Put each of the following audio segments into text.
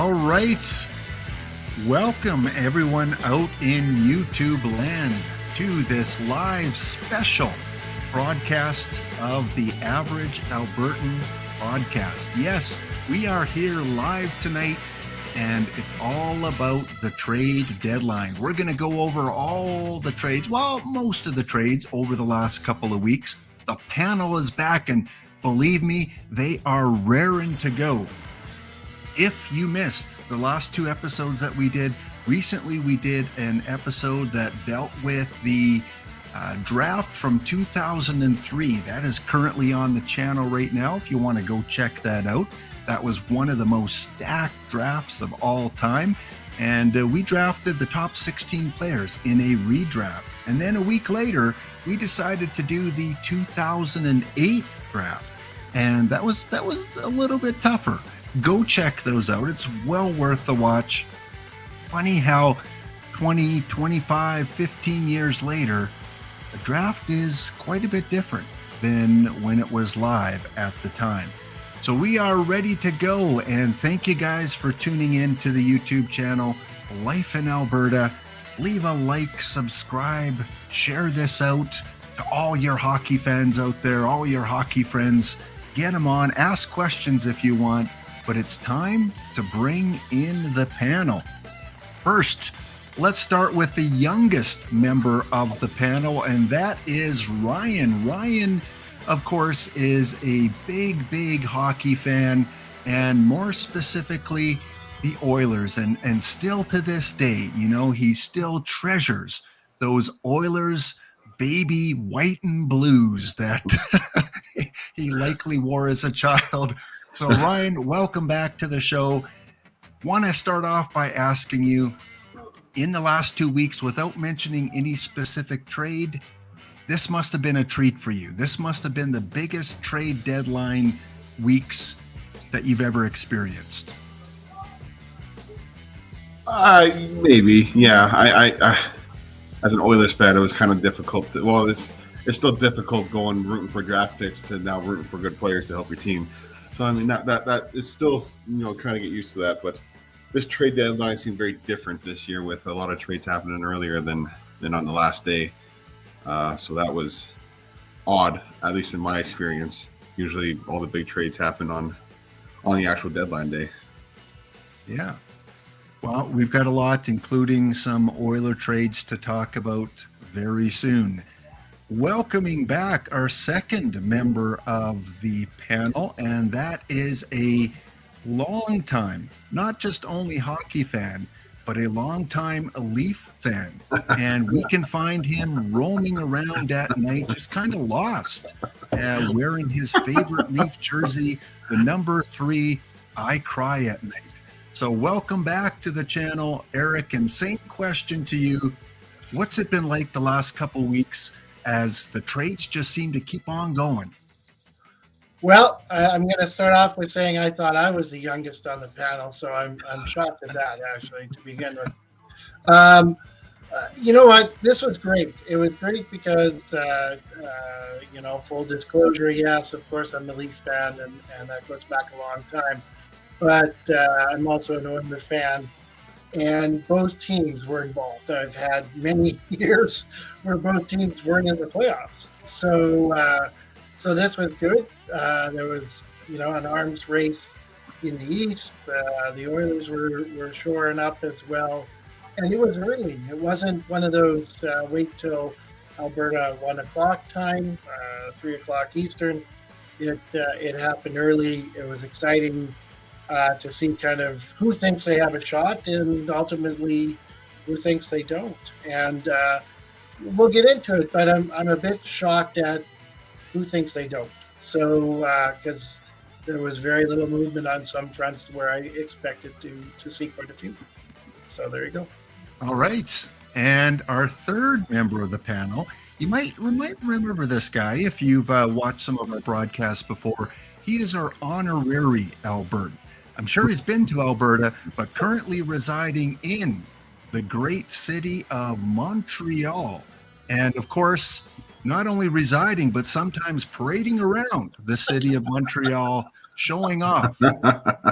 All right. Welcome everyone out in YouTube land to this live special broadcast of the Average Albertan podcast. Yes, we are here live tonight and it's all about the trade deadline. We're going to go over all the trades, well, most of the trades over the last couple of weeks. The panel is back and believe me, they are raring to go. If you missed the last two episodes that we did, recently we did an episode that dealt with the draft from 2003. That is currently on the channel right now if you want to go check that out. That was one of the most stacked drafts of all time. And we drafted the top 16 players in a redraft. And then a week later, we decided to do the 2008 draft. And that was a little bit tougher. Go check those out. It's well worth the watch. Funny how 20, 25, 15 years later, the draft is quite a bit different than when it was live at the time. So we are ready to go, and thank you guys for tuning in to the YouTube channel, Life in Alberta. Leave a like, subscribe, share this out to all your hockey fans out there, all your hockey friends. Get them on, ask questions if you want. But it's time to bring in the panel. First, let's start with the youngest member of the panel, and that is Ryan. Ryan, of course, is a big hockey fan, and more specifically, the Oilers. And still to this day, you know, he still treasures those Oilers baby white and blues that he likely wore as a child. So Ryan, welcome back to the show. Want to start off by asking you, in the last 2 weeks, without mentioning any specific trade, this must have been a treat for you. This must have been the biggest trade deadline weeks that you've ever experienced. Maybe, yeah. I as an Oilers fan, it was kind of difficult. It's still difficult going rooting for draft picks to now rooting for good players to help your team. So I mean that is still, you know, trying to get used to that. But this trade deadline seemed very different this year, with a lot of trades happening earlier than on the last day. So that was odd, at least in my experience. Usually, all the big trades happen on the actual deadline day. Yeah. Well, we've got a lot, including some Oiler trades to talk about very soon. Welcoming back our second member of the panel, and that is a long-time, not just only hockey fan, but a long-time Leaf fan. And we can find him roaming around at night, just kind of lost, wearing his favorite Leaf jersey, the number 3, I Cry at Night. So welcome back to the channel, Eric, and same question to you. What's it been like the last couple weeks as the trades just seem to keep on going? Well, I'm going to start off with saying I thought I was the youngest on the panel, so I'm shocked at that, actually, to begin with. You know what? This was great. It was great because, you know, full disclosure, yes, of course, I'm a Leafs fan, and that goes back a long time. But I'm also an Oilers fan, and both teams were involved. I've had many years where both teams weren't in the playoffs. So this was good. There was, you know, an arms race in the East. The Oilers were shoring up as well. And it was early. It wasn't one of those wait till Alberta 1 o'clock time, 3 o'clock Eastern. It happened early. It was exciting to see kind of who thinks they have a shot and ultimately who thinks they don't. And we'll get into it, but I'm a bit shocked at who thinks they don't. So, because there was very little movement on some fronts where I expected to see quite a few. So there you go. All right. And our third member of the panel, you might remember this guy if you've watched some of our broadcasts before. He is our honorary Albertan. I'm sure he's been to Alberta, but currently residing in the great city of Montreal. And of course, not only residing, but sometimes parading around the city of Montreal, showing off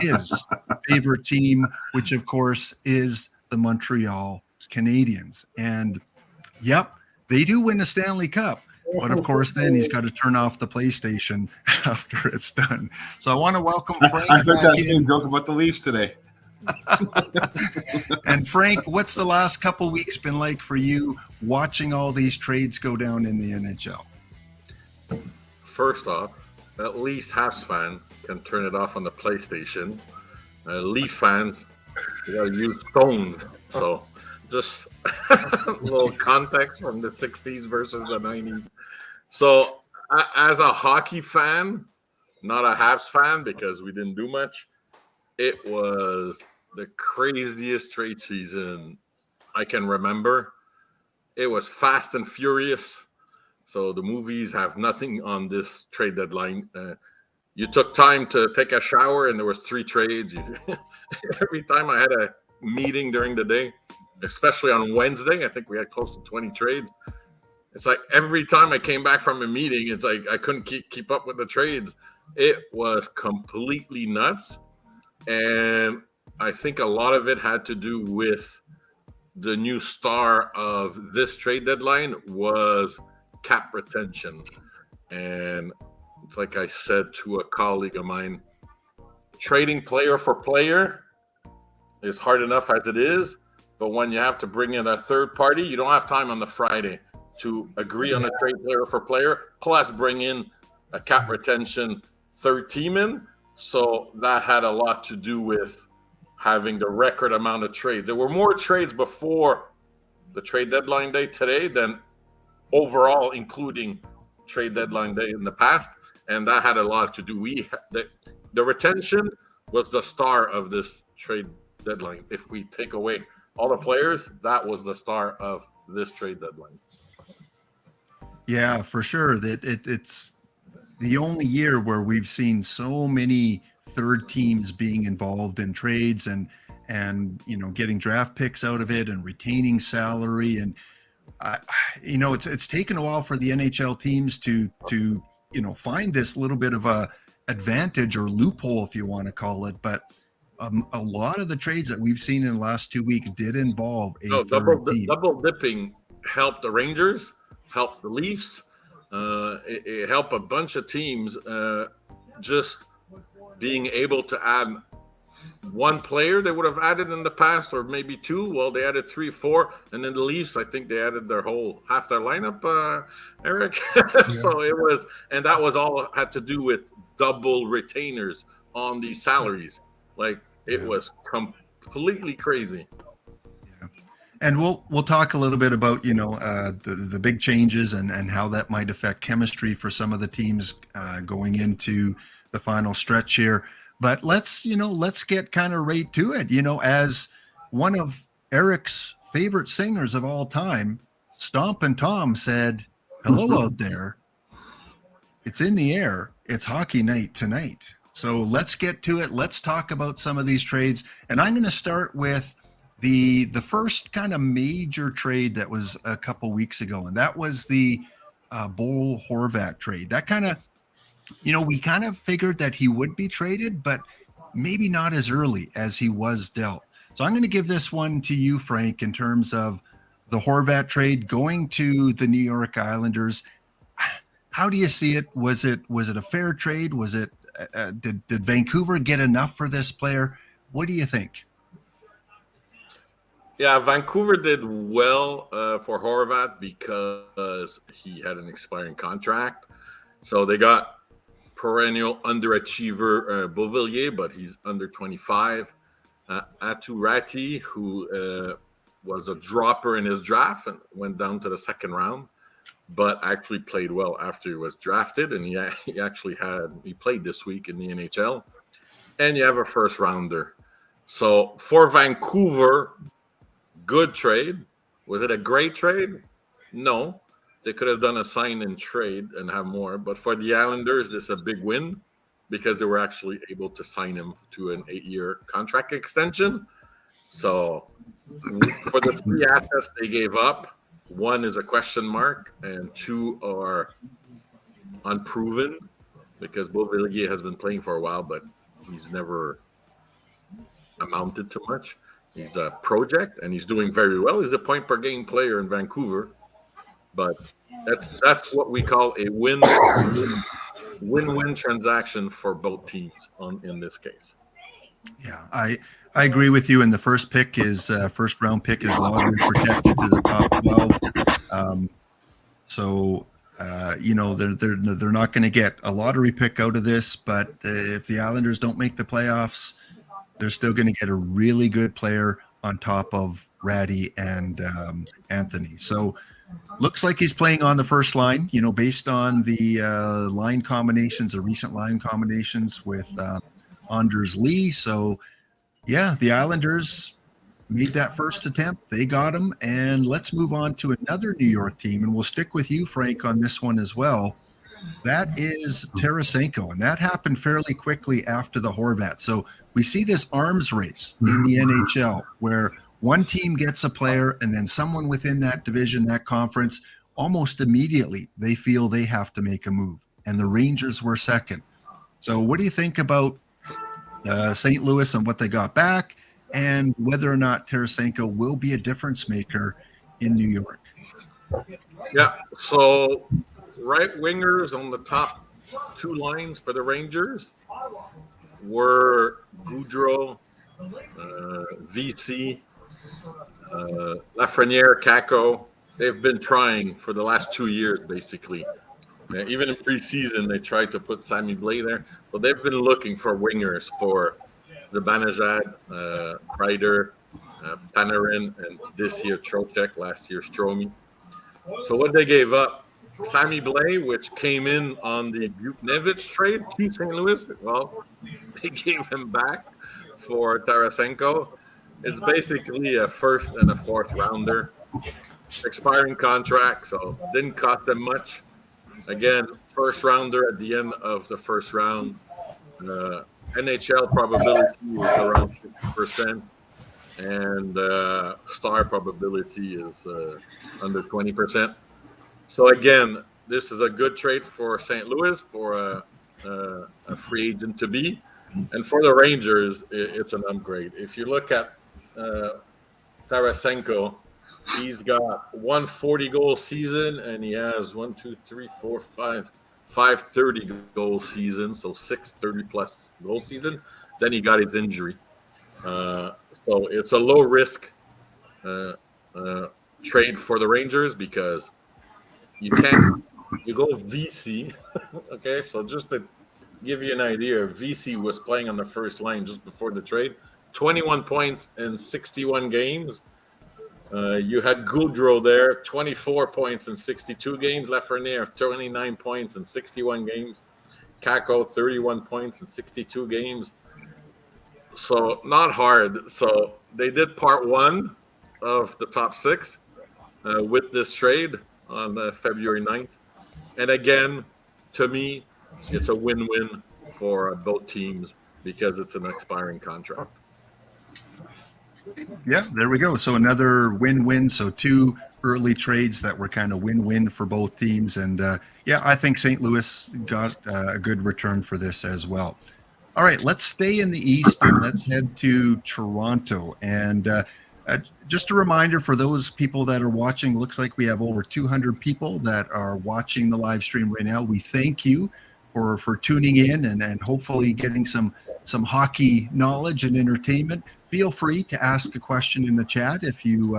his favorite team, which of course is the Montreal Canadiens. And yep, they do win a Stanley Cup. But of course, then he's got to turn off the PlayStation after it's done. So I want to welcome Frank. I heard that same joke about the Leafs today. And Frank, what's the last couple weeks been like for you watching all these trades go down in the NHL? First off, at least Habs fan can turn it off on the PlayStation. Leaf fans, they gotta use phones. So just a little context from the 60s versus the 90s. So as a hockey fan, not a Habs fan because we didn't do much, it was the craziest trade season I can remember. It was fast and furious. So the movies have nothing on this trade deadline. You took time to take a shower and there was 3 trades. Every time I had a meeting during the day, especially on Wednesday, I think we had close to 20 trades. It's like every time I came back from a meeting, it's like I couldn't keep up with the trades. It was completely nuts. And I think a lot of it had to do with the new star of this trade deadline was cap retention. And it's like I said to a colleague of mine, trading player for player is hard enough as it is. But when you have to bring in a third party, you don't have time on the Friday to agree on a trade player for player, plus bring in a cap retention third team in. So that had a lot to do with having the record amount of trades. There were more trades before the trade deadline day today than overall, including trade deadline day in the past. And that had a lot to do. The retention was the star of this trade deadline. If we take away all the players, that was the star of this trade deadline. Yeah, for sure. That it's the only year where we've seen so many third teams being involved in trades and getting draft picks out of it and retaining salary. And it's taken a while for the NHL teams to find this little bit of a advantage or loophole, if you want to call it. But a lot of the trades that we've seen in the last 2 weeks did involve third team. Double dipping helped the Rangers, helped the Leafs. It helped a bunch of teams just being able to add one player they would have added in the past, or maybe 2. Well, they added 3, 4, and then the Leafs, I think they added half their lineup, Eric. Yeah. So it was, and that was all had to do with double retainers on these salaries. Like it was completely crazy. And we'll talk a little bit about the big changes and how that might affect chemistry for some of the teams going into the final stretch here. But let's get kind of right to it. As one of Eric's favorite singers of all time, Stompin' Tom said, "Hello out there. It's in the air. It's hockey night tonight." So let's get to it. Let's talk about some of these trades. And I'm going to start with the first kind of major trade that was a couple weeks ago, and that was the Bo Horvat trade. That kind of, we kind of figured that he would be traded, but maybe not as early as he was dealt. So I'm going to give this one to you, Frank, in terms of the Horvat trade going to the New York Islanders. How do you see it? Was it a fair trade? Was it did Vancouver get enough for this player? What do you think? Yeah, Vancouver did well for Horvat because he had an expiring contract. So they got perennial underachiever Beauvillier, but he's under 25. Aturati, who was a dropper in his draft and went down to the second round, but actually played well after he was drafted. And he played this week in the NHL. And you have a first rounder. So for Vancouver, good trade. Was it a great trade? No. They could have done a sign and trade and have more. But for the Islanders, it's a big win because they were actually able to sign him to an 8-year contract extension. So for the 3 assets they gave up, 1 is a question mark and 2 are unproven because Beauvillier has been playing for a while, but he's never amounted to much. He's a project, and he's doing very well. He's a point per game player in Vancouver, but that's what we call a win-win transaction for both teams in this case. Yeah, I agree with you. And the first pick is first round pick is lottery protected to the top 12. They're not going to get a lottery pick out of this. But if the Islanders don't make the playoffs, they're still going to get a really good player on top of Ratty and Anthony. So looks like he's playing on the first line. Based on the line combinations, the recent line combinations with Anders Lee. So, yeah, the Islanders made that first attempt. They got him. And let's move on to another New York team. And we'll stick with you, Frank, on this one as well. That is Tarasenko. And that happened fairly quickly after the Horvat. So we see this arms race in the NHL where one team gets a player and then someone within that division, that conference, almost immediately they feel they have to make a move. And the Rangers were second. So what do you think about St. Louis and what they got back, and whether or not Tarasenko will be a difference maker in New York? Yeah, so right wingers on the top two lines for the Rangers were Gaudreau, VC, Lafreniere, Kakko. They've been trying for the last 2 years, basically. Even in preseason, they tried to put Sammy Blais there. But they've been looking for wingers for Zibanejad, Kreider, Panarin, and this year Trocheck, last year Strome. So what they gave up, Sammy Blais, which came in on the Buchnevich trade to St. Louis, well, they gave him back for Tarasenko. It's basically a first and a fourth rounder. Expiring contract, so didn't cost them much. Again, first rounder at the end of the first round. NHL probability is around 60%, and star probability is under 20%. So again, this is a good trade for St. Louis for a free agent to be, and for the Rangers, it's an upgrade. If you look at Tarasenko, he's got 140-goal season, and he has 5 30-goal seasons, so 6 30-plus goal season. Then he got his injury. So it's a low-risk trade for the Rangers because you go VC. Okay, so just to give you an idea, VC was playing on the first line just before the trade. 21 points in 61 games. You had Gaudreau there, 24 points in 62 games. Lafreniere, 29 points in 61 games. Kakko, 31 points in 62 games. So not hard. So they did part one of the top six with this trade on February 9th. And again, to me, it's a win-win for both teams because it's an expiring contract. Yeah, there we go. So another win-win. So two early trades that were kind of win-win for both teams. And I think St. Louis got a good return for this as well. All right, let's stay in the East and let's head to Toronto. And just a reminder for those people that are watching, looks like we have over 200 people that are watching the live stream right now. We thank you for tuning in and hopefully getting some hockey knowledge and entertainment. Feel free to ask a question in the chat if you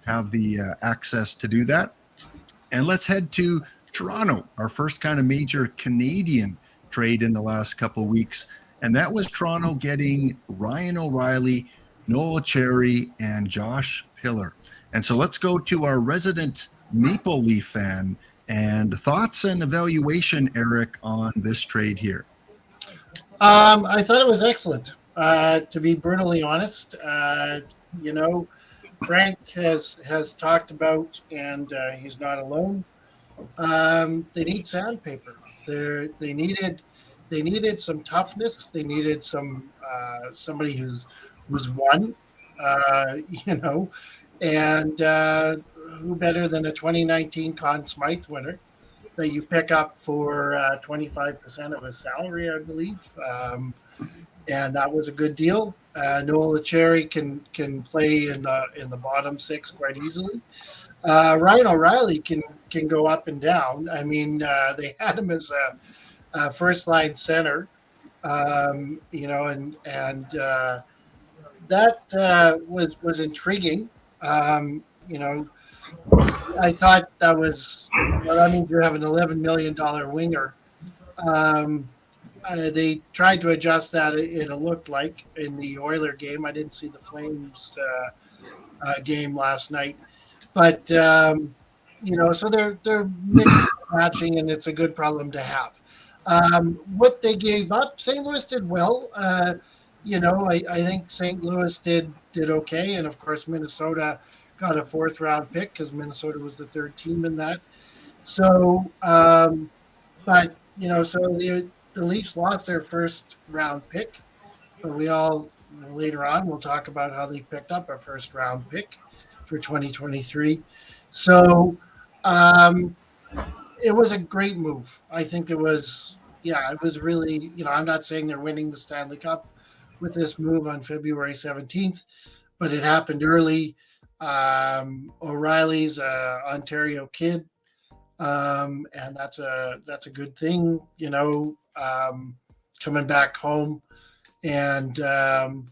have the access to do that. And let's head to Toronto, our first kind of major Canadian trade in the last couple of weeks. And that was Toronto getting Ryan O'Reilly, Noel Cherry, and Josh Pillar. And so let's go to our resident Maple Leaf fan and thoughts and evaluation, Eric, on this trade here. I thought it was excellent. To be brutally honest, Frank has talked about, and he's not alone. They need sandpaper. They needed some toughness. They needed some somebody who's won, and who better than a 2019 Conn Smythe winner that you pick up for 25% of his salary, I believe. and that was a good deal. Noel Cherry can play in the bottom six quite easily. Ryan O'Reilly can go up and down. I mean, they had him as a first line center, and that was intriguing. I thought that was, that means you have an $11 million winger. They tried to adjust that. It looked like in the Oiler game. I didn't see the Flames game last night, but so they're mixing, matching, and it's a good problem to have. What they gave up, St. Louis did well. I think St. Louis did okay, and of course Minnesota got a 4th round pick because Minnesota was the 3rd team in that. So, but so the Leafs lost their 1st round pick, but we all later on we'll talk about how they picked up a 1st round pick for 2023. So it was a great move. I think it was really, I'm not saying they're winning the Stanley Cup with this move on February 17th, but it happened early. O'Reilly's a Ontario kid, and that's a good thing, coming back home. And the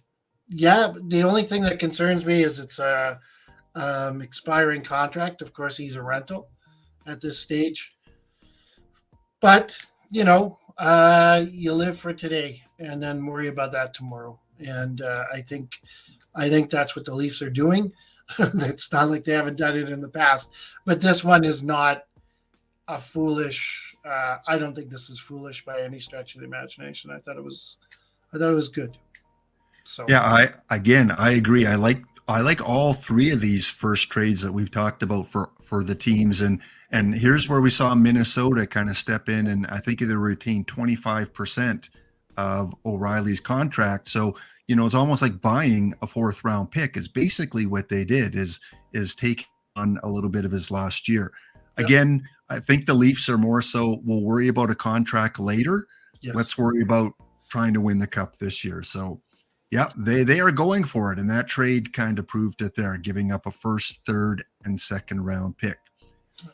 only thing that concerns me is it's a expiring contract. Of course, he's a rental at this stage, but you live for today and then worry about that tomorrow. And I think that's what the Leafs are doing. It's not like they haven't done it in the past, but this one is not a foolish. I don't think this is foolish by any stretch of the imagination. I thought it was good. So yeah, I agree. I like all 3 of these first trades that we've talked about for the teams, and here's where we saw Minnesota kind of step in, and I think they retained 25% of O'Reilly's contract. So it's almost like buying a 4th round pick is basically what they did, is take on a little bit of his last year. Yep. Again, I think the Leafs are more so, we'll worry about a contract later. Yes. Let's worry about trying to win the cup this year. So yeah, they are going for it. And that trade kind of proved it there, giving up a 1st, 3rd, and 2nd round pick.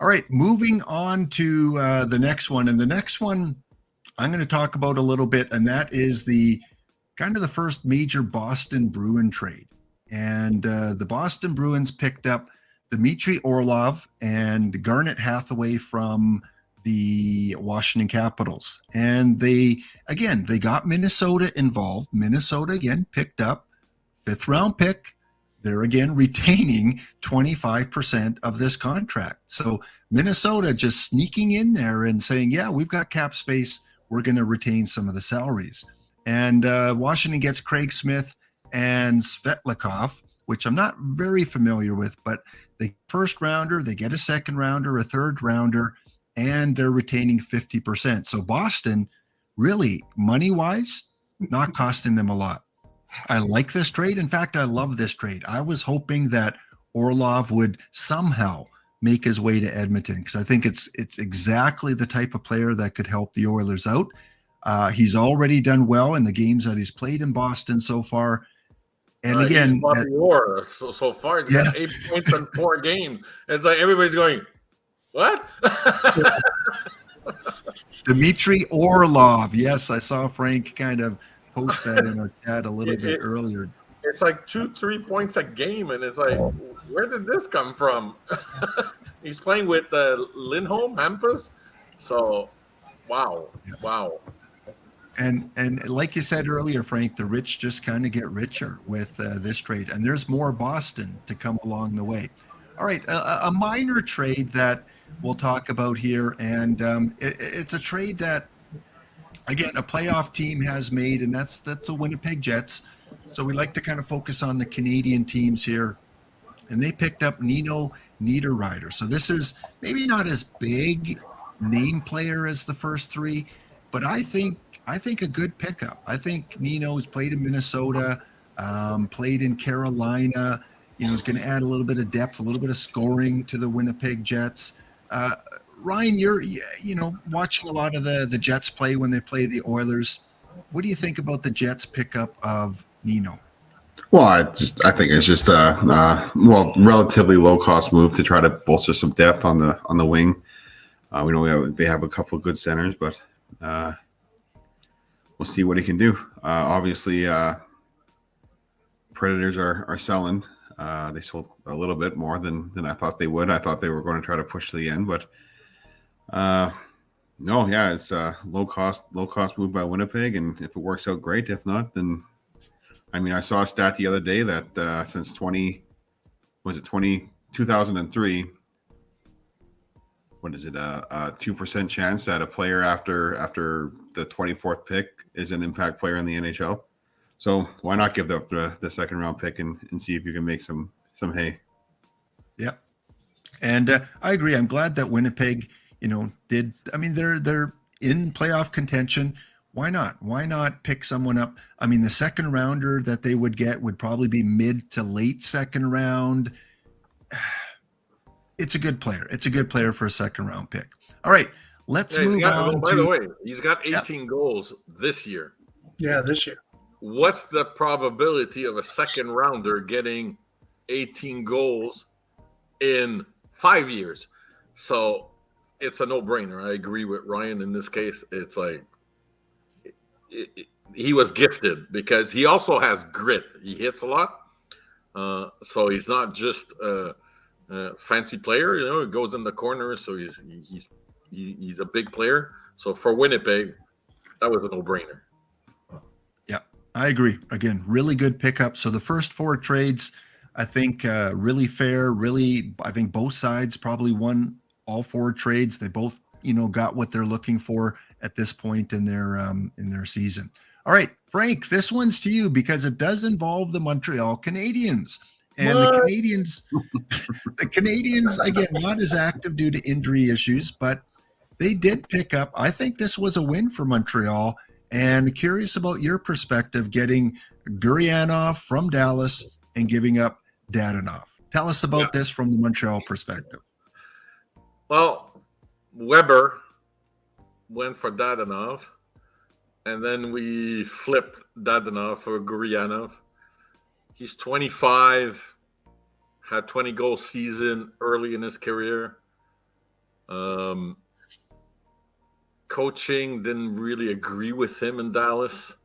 All right, moving on to the next one. And the next one I'm going to talk about a little bit, and that is the kind of the first major Boston Bruin trade. And the Boston Bruins picked up Dmitry Orlov and Garnet Hathaway from the Washington Capitals. And they got Minnesota involved. Minnesota again picked up 5th round pick. They're again retaining 25% of this contract. So Minnesota just sneaking in there and saying, yeah, we've got cap space. We're going to retain some of the salaries. And Washington gets Craig Smith and Svetlikov, which I'm not very familiar with, but the 1st rounder, they get a 2nd rounder, a 3rd rounder, and they're retaining 50%. So Boston, really, money-wise, not costing them a lot. I like this trade. In fact, I love this trade. I was hoping that Orlov would somehow make his way to Edmonton, because I think it's exactly the type of player that could help the Oilers out. He's already done well in the games that he's played in Boston so far. And again, so far he's got 8 points in 4 games. It's like everybody's going, what? Dmitry Orlov. Yes, I saw Frank kind of post that in our chat a little bit earlier. It's like 2-3 points a game, and it's like, where did this come from? He's playing with Lindholm, Hampus. So, wow. And like you said earlier, Frank, the rich just kind of get richer with this trade. And there's more Boston to come along the way. All right, a minor trade that we'll talk about here. And it's a trade that, again, a playoff team has made, and that's the Winnipeg Jets. So we like to kind of focus on the Canadian teams here. And they picked up Nino Niederreiter. So this is maybe not as big name player as the first 3, but I think a good pickup. I think Nino's played in Minnesota, played in Carolina. He's going to add a little bit of depth, a little bit of scoring to the Winnipeg Jets. Ryan, you're watching a lot of the Jets play when they play the Oilers. what do you think about the Jets' pickup of Nino? Well, I think it's just a relatively low cost move to try to bolster some depth on the wing. We know they have a couple of good centers, but we'll see what he can do. Obviously, Predators are selling. They sold a little bit more than I thought they would. I thought they were going to try to push to the end, but no, yeah, it's a low cost move by Winnipeg, and if it works out, great. If not, then I mean, I saw a stat the other day that since 2003, what is it, a 2% chance that a player after the 24th pick is an impact player in the NHL. So why not give the second round pick and see if you can make some hay? Yeah, and I agree. I'm glad that Winnipeg, did. I mean, they're in playoff contention. Why not? Why not pick someone up? I mean, the second rounder that they would get would probably be mid to late second round. It's a good player. It's a good player for a second round pick. All right, let's move on. By the way, he's got 18 goals this year. Yeah, this year. What's the probability of a second rounder getting 18 goals in 5 years? So it's a no-brainer. I agree with Ryan in this case. It's like he was gifted because he also has grit. He hits a lot. So he's not just a fancy player. He goes in the corner, so he's a big player. So for Winnipeg, that was a no-brainer. Yeah, I agree. Again, really good pickup. So the first four trades, I think, really fair. Really, I think both sides probably won all four trades. They both, got what they're looking for at this point in their season. All right, Frank, this one's to you because it does involve the Montreal Canadiens. And the Canadiens, again, not as active due to injury issues, but they did pick up. I think this was a win for Montreal. And curious about your perspective, getting Gurianov from Dallas and giving up Dadonov. Tell us about this from the Montreal perspective. Well, Weber went for Dadonov, and then we flipped Dadonov for Gurianov. He's 25, had 20-goal season early in his career. Coaching didn't really agree with him in Dallas.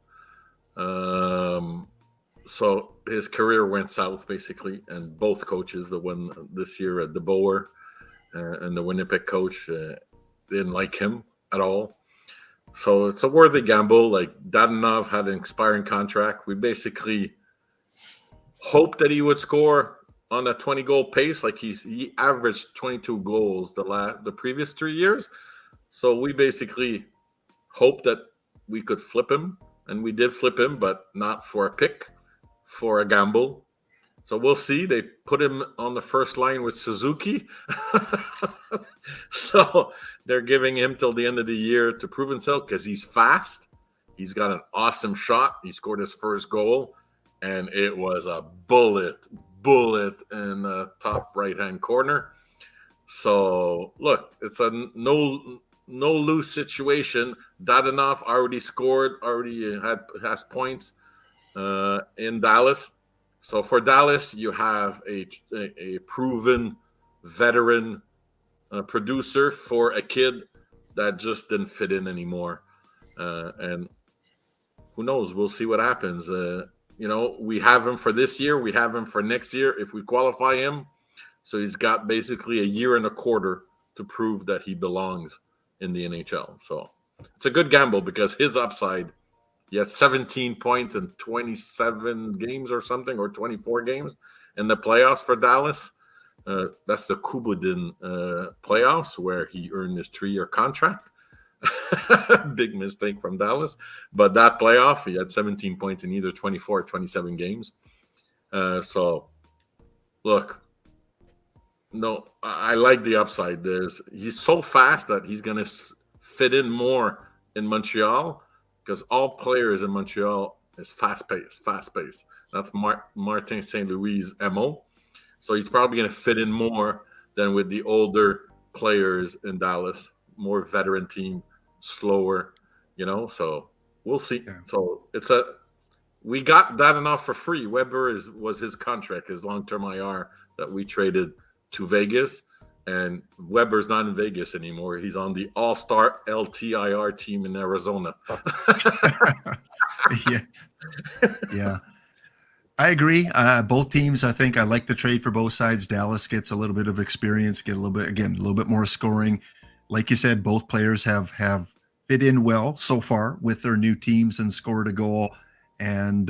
So his career went south, basically, and both coaches, the one this year at DeBoer and the Winnipeg coach, didn't like him at all. So it's a worthy gamble. Like, Dadonov had an expiring contract. We basically hoped that he would score on a 20-goal pace. Like, he averaged 22 goals the previous 3 years. So we basically hoped that we could flip him, and we did flip him, but not for a pick, for a gamble. So we'll see. They put him on the first line with Suzuki. So they're giving him till the end of the year to prove himself because he's fast. He's got an awesome shot. He scored his first goal, and it was a bullet in the top right-hand corner. So, look, it's a no lose situation. Dadonov already scored, has points in Dallas. So for Dallas, you have a proven veteran producer for a kid that just didn't fit in anymore. And who knows? We'll see what happens. We have him for this year. We have him for next year if we qualify him. So he's got basically a year and a quarter to prove that he belongs in the NHL. So it's a good gamble because his upside, he had 17 points in 27 games or something, or 24 games in the playoffs for Dallas. That's the Kubudin playoffs where he earned his 3-year contract. Big mistake from Dallas. But that playoff, he had 17 points in either 24 or 27 games. So, look, no, I like the upside. He's so fast that he's going to fit in more in Montreal because all players in Montreal is fast-paced. That's Martin St. Louis' MO. So he's probably going to fit in more than with the older players in Dallas, more veteran team, slower, So we'll see. Yeah. So we got that enough for free. Weber was his contract, his long-term IR that we traded to Vegas, and Weber's not in Vegas anymore. He's on the All-Star LTIR team in Arizona. Yeah. I agree. Both teams, I think I like the trade for both sides. Dallas gets a little bit of experience, get a little bit more scoring. Like you said, both players have fit in well so far with their new teams and scored a goal. And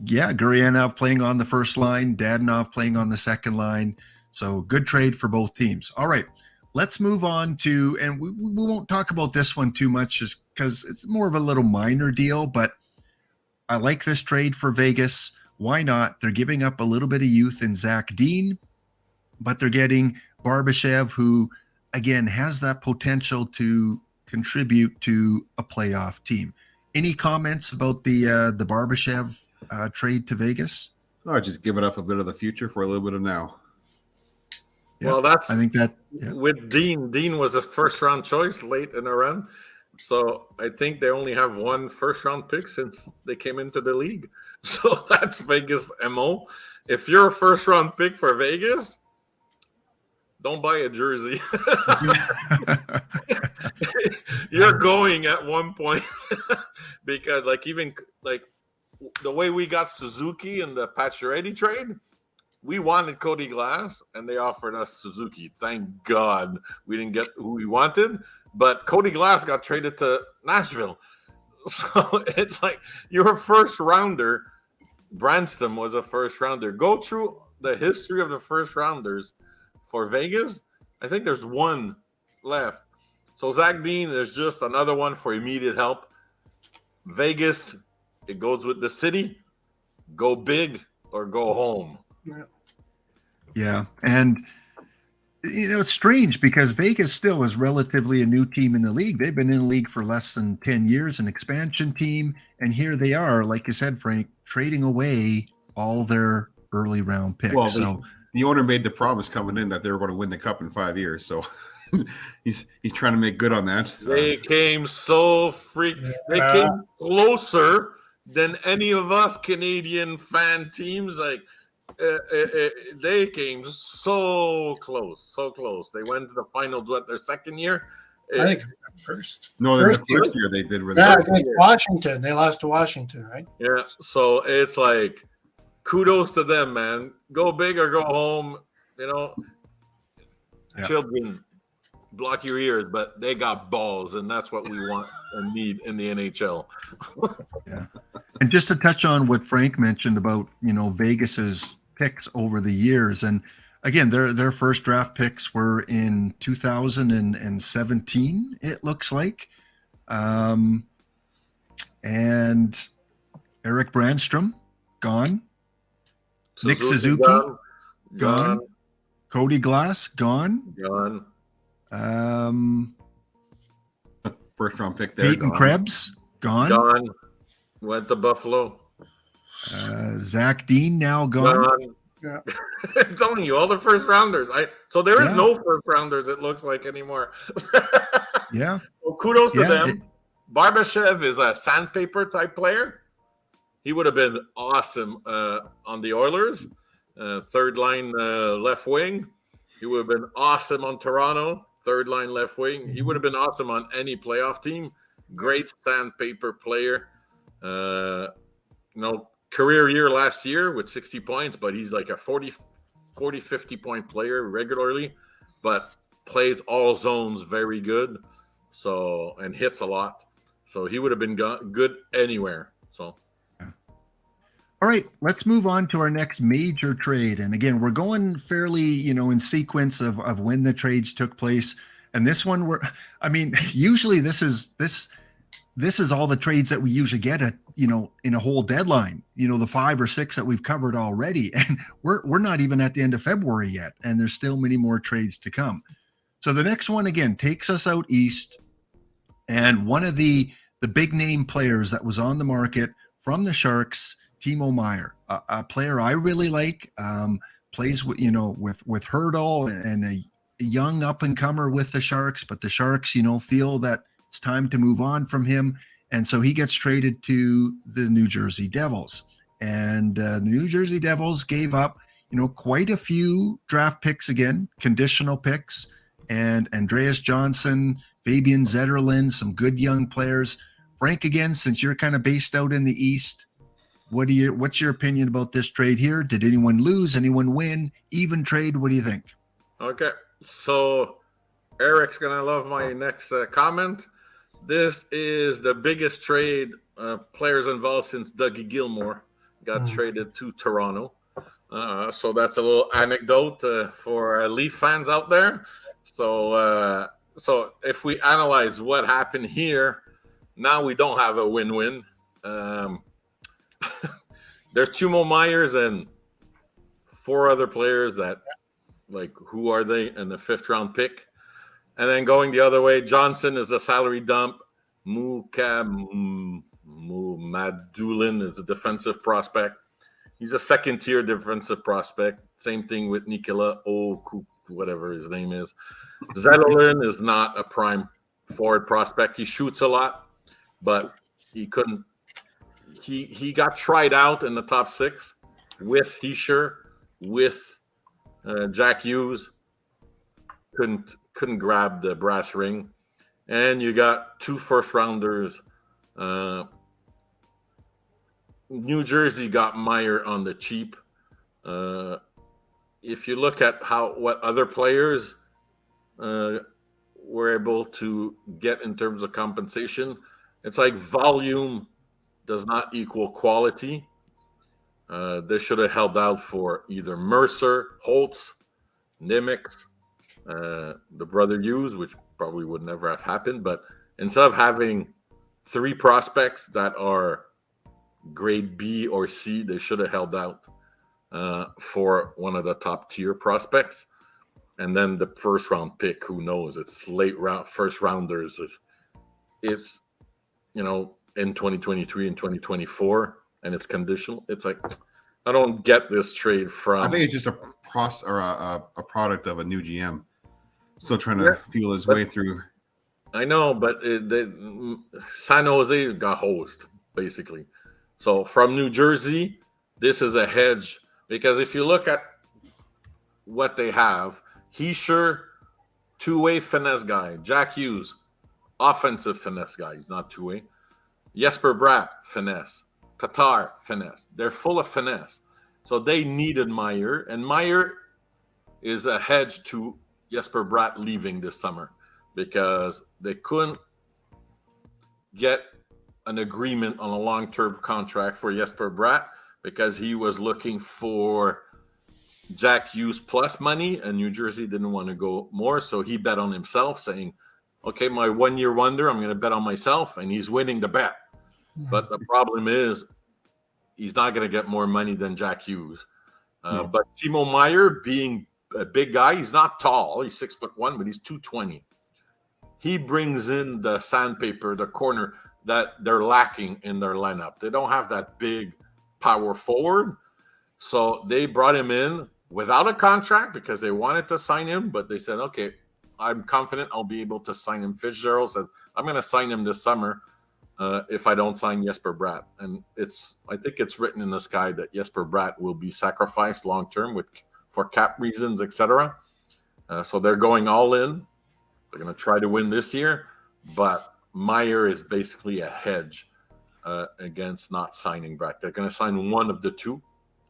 Gurianov playing on the first line, Dadonov playing on the second line. So good trade for both teams. All right, let's move on to, and we won't talk about this one too much just because it's more of a little minor deal, but I like this trade for Vegas. Why not? They're giving up a little bit of youth in Zach Dean, but they're getting Barbashev, who, again, has that potential to contribute to a playoff team. Any comments about the Barbashev trade to Vegas? Oh, just giving up a bit of the future for a little bit of now. Yeah, well, I think that with Dean. Dean was a first-round choice late in the run. So I think they only have one first-round pick since they came into the league. So that's Vegas' MO. If you're a first-round pick for Vegas, don't buy a jersey. You're going at one point because, even the way we got Suzuki in the Pacioretty trade, we wanted Cody Glass, and they offered us Suzuki. Thank God we didn't get who we wanted. But Cody Glass got traded to Nashville. So it's like your first rounder. Branston was a first rounder. Go through the history of the first rounders for Vegas. I think there's one left. So Zach Dean is just another one for immediate help. Vegas, it goes with the city. Go big or go home. Yeah. And it's strange because Vegas still is relatively a new team in the league. They've been in the league for less than 10 years, an expansion team. And here they are, like you said, Frank, trading away all their early round picks. Well, the owner made the promise coming in that they were going to win the cup in 5 years. So he's trying to make good on that. They came so They came closer than any of us Canadian fan teams. They came so close. They went to the finals their second year. I think first. No, the first year they did. Against Washington. They lost to Washington, right? Yeah. So it's like, kudos to them, man. Go big or go home. Children, block your ears, but they got balls, and that's what we want and need in the NHL. Yeah. And just to touch on what Frank mentioned about, Vegas's picks over the years. And again, their first draft picks were in 2017, it looks like. And Eric Brandstrom, gone. Nick Suzuki, gone. Cody Glass, gone. First round pick there. Peyton Krebs, gone. Went to Buffalo. Zach Dean now gone. Yeah. I'm telling you, all the first rounders. So there is no first rounders, it looks like, anymore. Yeah. Well, kudos to them. Barbashev is a sandpaper type player. He would have been awesome on the Oilers. Third line left wing. He would have been awesome on Toronto. Third line left wing. He would have been awesome on any playoff team. Great sandpaper player. Career year last year with 60 points, but he's like a 40, 50 point player regularly, but plays all zones very good. So, and hits a lot. So he would have been good anywhere. So. All right, let's move on to our next major trade. And again, we're going fairly, in sequence of when the trades took place. And this one, usually this is all the trades that we usually get at, in a whole deadline, the 5 or 6 that we've covered already. And we're not even at the end of February yet. And there's still many more trades to come. So the next one, again, takes us out east. And one of the big name players that was on the market from the Sharks, Timo Meier, a player I really like, plays with Hurdle and a young up and comer with the Sharks, but the Sharks, feel that it's time to move on from him. And so he gets traded to the New Jersey Devils. And the New Jersey Devils gave up, quite a few draft picks again, conditional picks, and Andreas Johnson, Fabian Zetterlund, some good young players. Frank, again, since you're kind of based out in the East, what's your opinion about this trade here? Did anyone lose? Anyone win? Even trade? What do you think? Okay, so Eric's going to love my next comment. This is the biggest trade players involved since Dougie Gilmour got traded to Toronto. So that's a little anecdote for Leaf fans out there. So if we analyze what happened here, now we don't have a win-win. There's Timo Meier and 4 other players that, who are they in the 5th round pick? And then going the other way, Johnson is a salary dump. Madulin is a defensive prospect. He's a second-tier defensive prospect. Same thing with Nikola whatever his name is. Zetterlund is not a prime forward prospect. He shoots a lot, but he couldn't. He got tried out in the top 6 with Chychrun, with Jack Hughes. Couldn't grab the brass ring. And you got 2 first-rounders. New Jersey got Meier on the cheap. If you look at what other players were able to get in terms of compensation, it's like volume does not equal quality. They should have held out for either Mercer, Holtz, Nimitz, the brother Hughes, which probably would never have happened. But instead of having 3 prospects that are grade B or C, they should have held out for one of the top tier prospects. And then the first round pick, who knows? It's late round first rounders. It's in 2023 and 2024, and it's conditional. It's like, I don't get this trade from. I think it's just a product of a new GM still trying to feel his way through. I know, but San Jose got hosed basically. So from New Jersey, this is a hedge, because if you look at what they have, Chychrun, 2-way finesse guy. Jack Hughes, offensive finesse guy. He's not 2-way. Jesper Bratt, finesse. Tatar, finesse. They're full of finesse. So they needed Meier, and Meier is a hedge to Jesper Bratt leaving this summer, because they couldn't get an agreement on a long-term contract for Jesper Bratt, because he was looking for Jack Hughes plus money, and New Jersey didn't want to go more. So he bet on himself, saying, okay, my 1-year wonder, I'm going to bet on myself, and he's winning the bet. But the problem is he's not going to get more money than Jack Hughes. But Timo Meier, being a big guy, he's not tall. He's 6'1", but he's 220. He brings in the sandpaper, the corner that they're lacking in their lineup. They don't have that big power forward. So they brought him in without a contract because they wanted to sign him, but they said, okay, I'm confident I'll be able to sign him. Fitzgerald said, I'm going to sign him this summer if I don't sign Jesper Bratt. And I think it's written in the sky that Jesper Bratt will be sacrificed long-term for cap reasons, etc. So they're going all in. They're going to try to win this year, but Meier is basically a hedge against not signing Bratt. They're going to sign one of the two,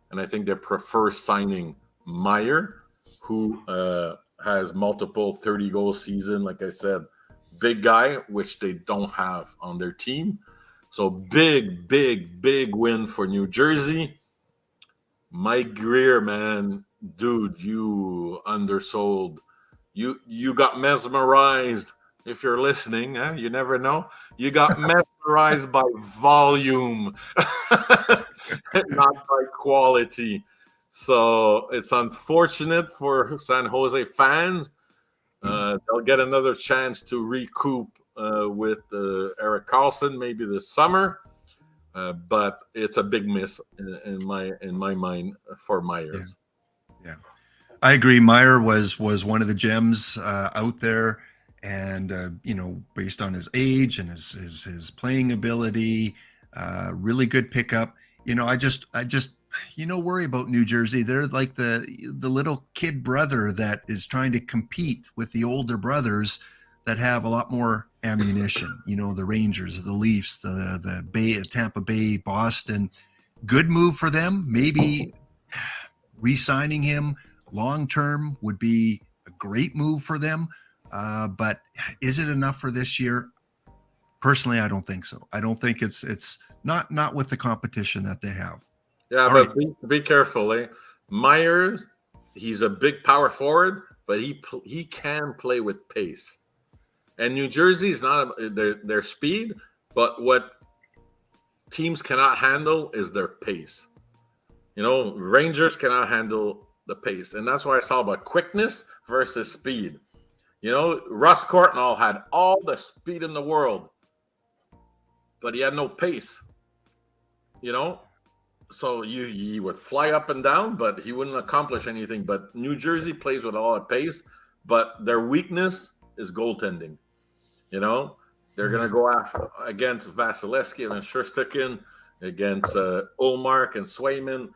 and I think they prefer signing Meier, who has multiple 30-goal season, like I said, big guy, which they don't have on their team. So big win for New Jersey. Mike Greer, man, dude, you undersold. You got mesmerized. If you're listening, you never know. You got mesmerized by volume, not by quality. So it's unfortunate for San Jose fans. They'll get another chance to recoup with Erik Karlsson maybe this summer, but it's a big miss in my mind for Myers. Yeah, I agree. Meier was one of the gems out there. and based on his age and his playing ability, really good pickup. I just worry about New Jersey. They're like the little kid brother that is trying to compete with the older brothers that have a lot more ammunition. The Rangers, the Leafs, the Bay, Tampa Bay, Boston. Good move for them. Maybe re-signing him long term would be a great move for them. But is it enough for this year? Personally, I don't think so. I don't think it's not with the competition that they have. Yeah, All but right. be careful, eh? Meier, he's a big power forward, but he can play with pace. And New Jersey is not their speed, but what teams cannot handle is their pace. Rangers cannot handle the pace, and that's why I saw about quickness versus speed. Russ Courtnall had all the speed in the world, but he had no pace. So he would fly up and down, but he wouldn't accomplish anything. But New Jersey plays with a lot of pace, but their weakness is goaltending. They're going to go after against Vasilevsky and Shurstickin, against Ullmark and Swayman.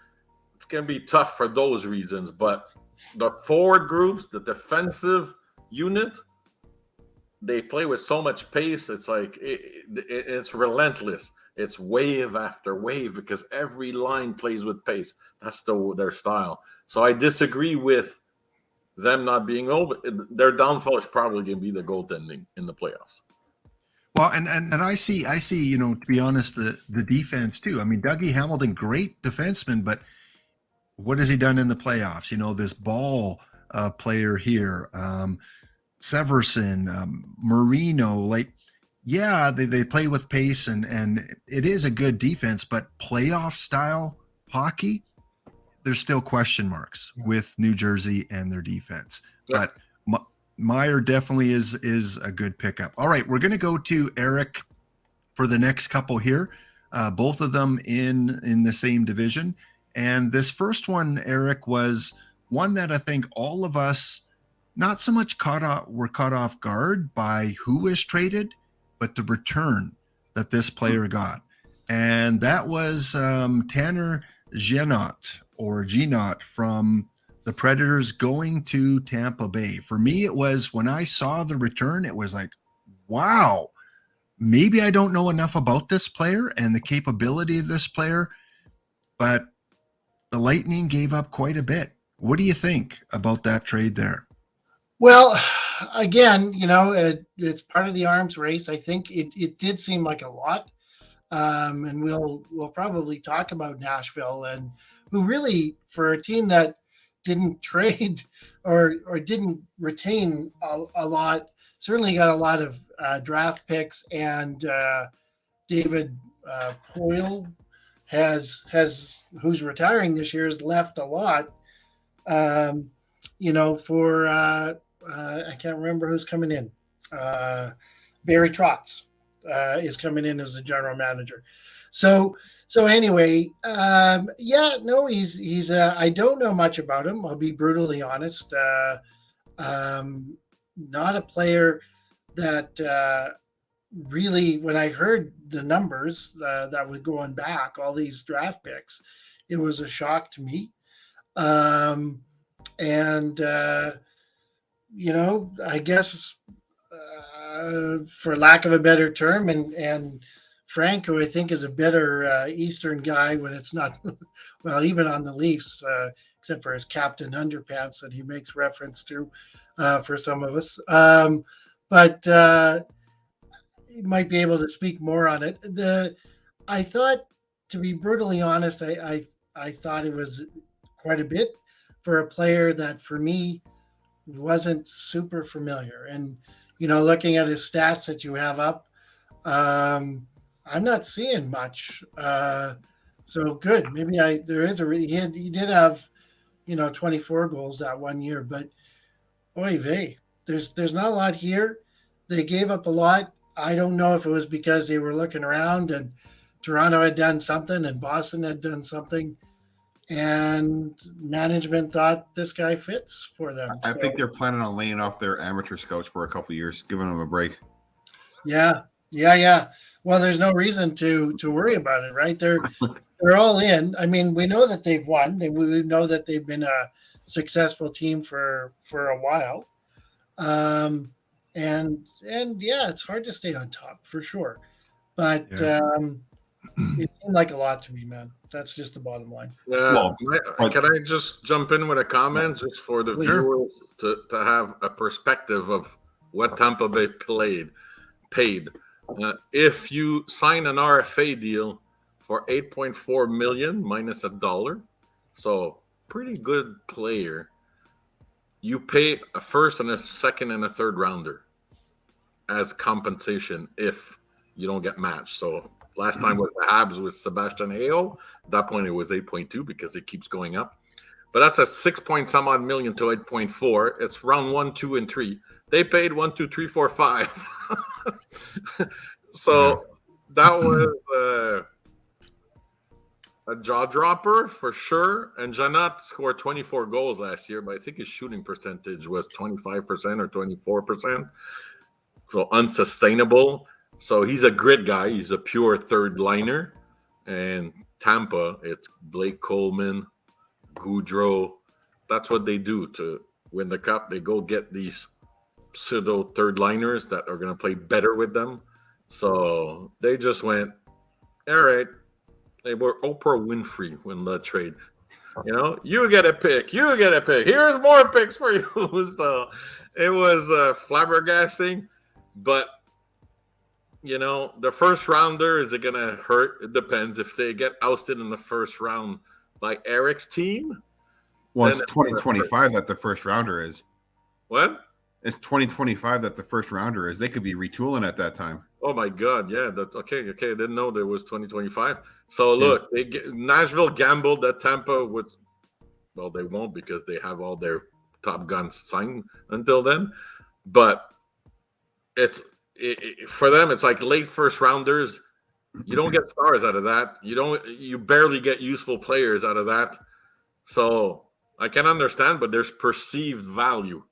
It's going to be tough for those reasons. But the forward groups, the defensive unit, they play with so much pace. It's like it's relentless. It's wave after wave because every line plays with pace. That's their style. So I disagree with them not being old. Their downfall is probably going to be the goaltending in the playoffs. Well, and I see, to be honest, the defense too. I mean, Dougie Hamilton, great defenseman, but what has he done in the playoffs? This ball player here, Severson, Marino, they play with pace and it is a good defense, but playoff style hockey, there's still question marks with New Jersey and their defense. Yep. But Meier definitely is a good pickup. All right, we're going to go to Eric for the next couple here, both of them in the same division. And this first one, Eric, was one that I think all of us not so much were caught off guard by who was traded, but the return that this player got. And that was Tanner Jeannot from the Predators going to Tampa Bay. For me, it was when I saw the return, it was like, wow, maybe I don't know enough about this player and the capability of this player, but the Lightning gave up quite a bit. What do you think about that trade there? Well, again, it's part of the arms race. I think it did seem like a lot. And we'll probably talk about Nashville, and who really, for a team that didn't trade or didn't retain a lot, certainly got a lot of draft picks, and David Poile who's retiring this year, has left a lot. For I can't remember who's coming in. Barry Trotz is coming in as the general manager. So anyway, he's I don't know much about him. I'll be brutally honest. Not a player that really, when I heard the numbers that were going back, all these draft picks, it was a shock to me. I guess for lack of a better term, and Frank, who I think is a better Eastern guy when it's not, well, even on the Leafs, except for his Captain Underpants that he makes reference to for some of us. But he might be able to speak more on it. I thought, to be brutally honest, I thought it was quite a bit for a player that, for me, wasn't super familiar. And, looking at his stats that you have up, I'm not seeing much. So good. Maybe he did have, 24 goals that 1 year, but oy vey, there's not a lot here. They gave up a lot. I don't know if it was because they were looking around and Toronto had done something and Boston had done something. and management thought this guy fits for them. I think they're planning on laying off their amateur scouts for a couple of years, giving them a break. Yeah. Well, there's no reason to worry about it, right? They're all in. I mean, we know that they've won. We know that they've been a successful team for a while. And yeah, it's hard to stay on top for sure. But it seemed like a lot to me, man. That's just the bottom line. Yeah. Can I just jump in with a comment just for the viewers to have a perspective of what Tampa Bay paid? If you sign an RFA deal for $8.4 million minus $1, so pretty good player, you pay a first and a second and a third rounder as compensation if you don't get matched. So last time was the Habs with Sebastian Aho. At that point, it was 8.2 because it keeps going up. But that's a 6 point some odd million to 8.4. It's round 1, 2, and 3. They paid 1, 2, 3, 4, 5. So that was a jaw dropper for sure. And Jeannot scored 24 goals last year, but I think his shooting percentage was 25% or 24%. So unsustainable. So he's a grit guy. He's a pure third liner. And Tampa, it's Blake Coleman, Goudreau. That's what they do to win the cup. They go get these pseudo third liners that are going to play better with them. So they just went, all right. They were Oprah Winfrey when the trade. You know, you get a pick. Here's more picks for you. So it was flabbergasting. But, you know, the first rounder, is it going to hurt? It depends. If they get ousted in the first round by Eric's team. Well, it's 2025 that the first rounder is. What? It's 2025 that the first rounder is. They could be retooling at that time. Oh, my God. Yeah. That's okay. I didn't know there was 2025. So, look, Nashville gambled that Tampa would – well, they won't because they have all their top guns signed until then. But for them, it's like late first rounders. You don't get stars out of that. You barely get useful players out of that. So I can understand, but there's perceived value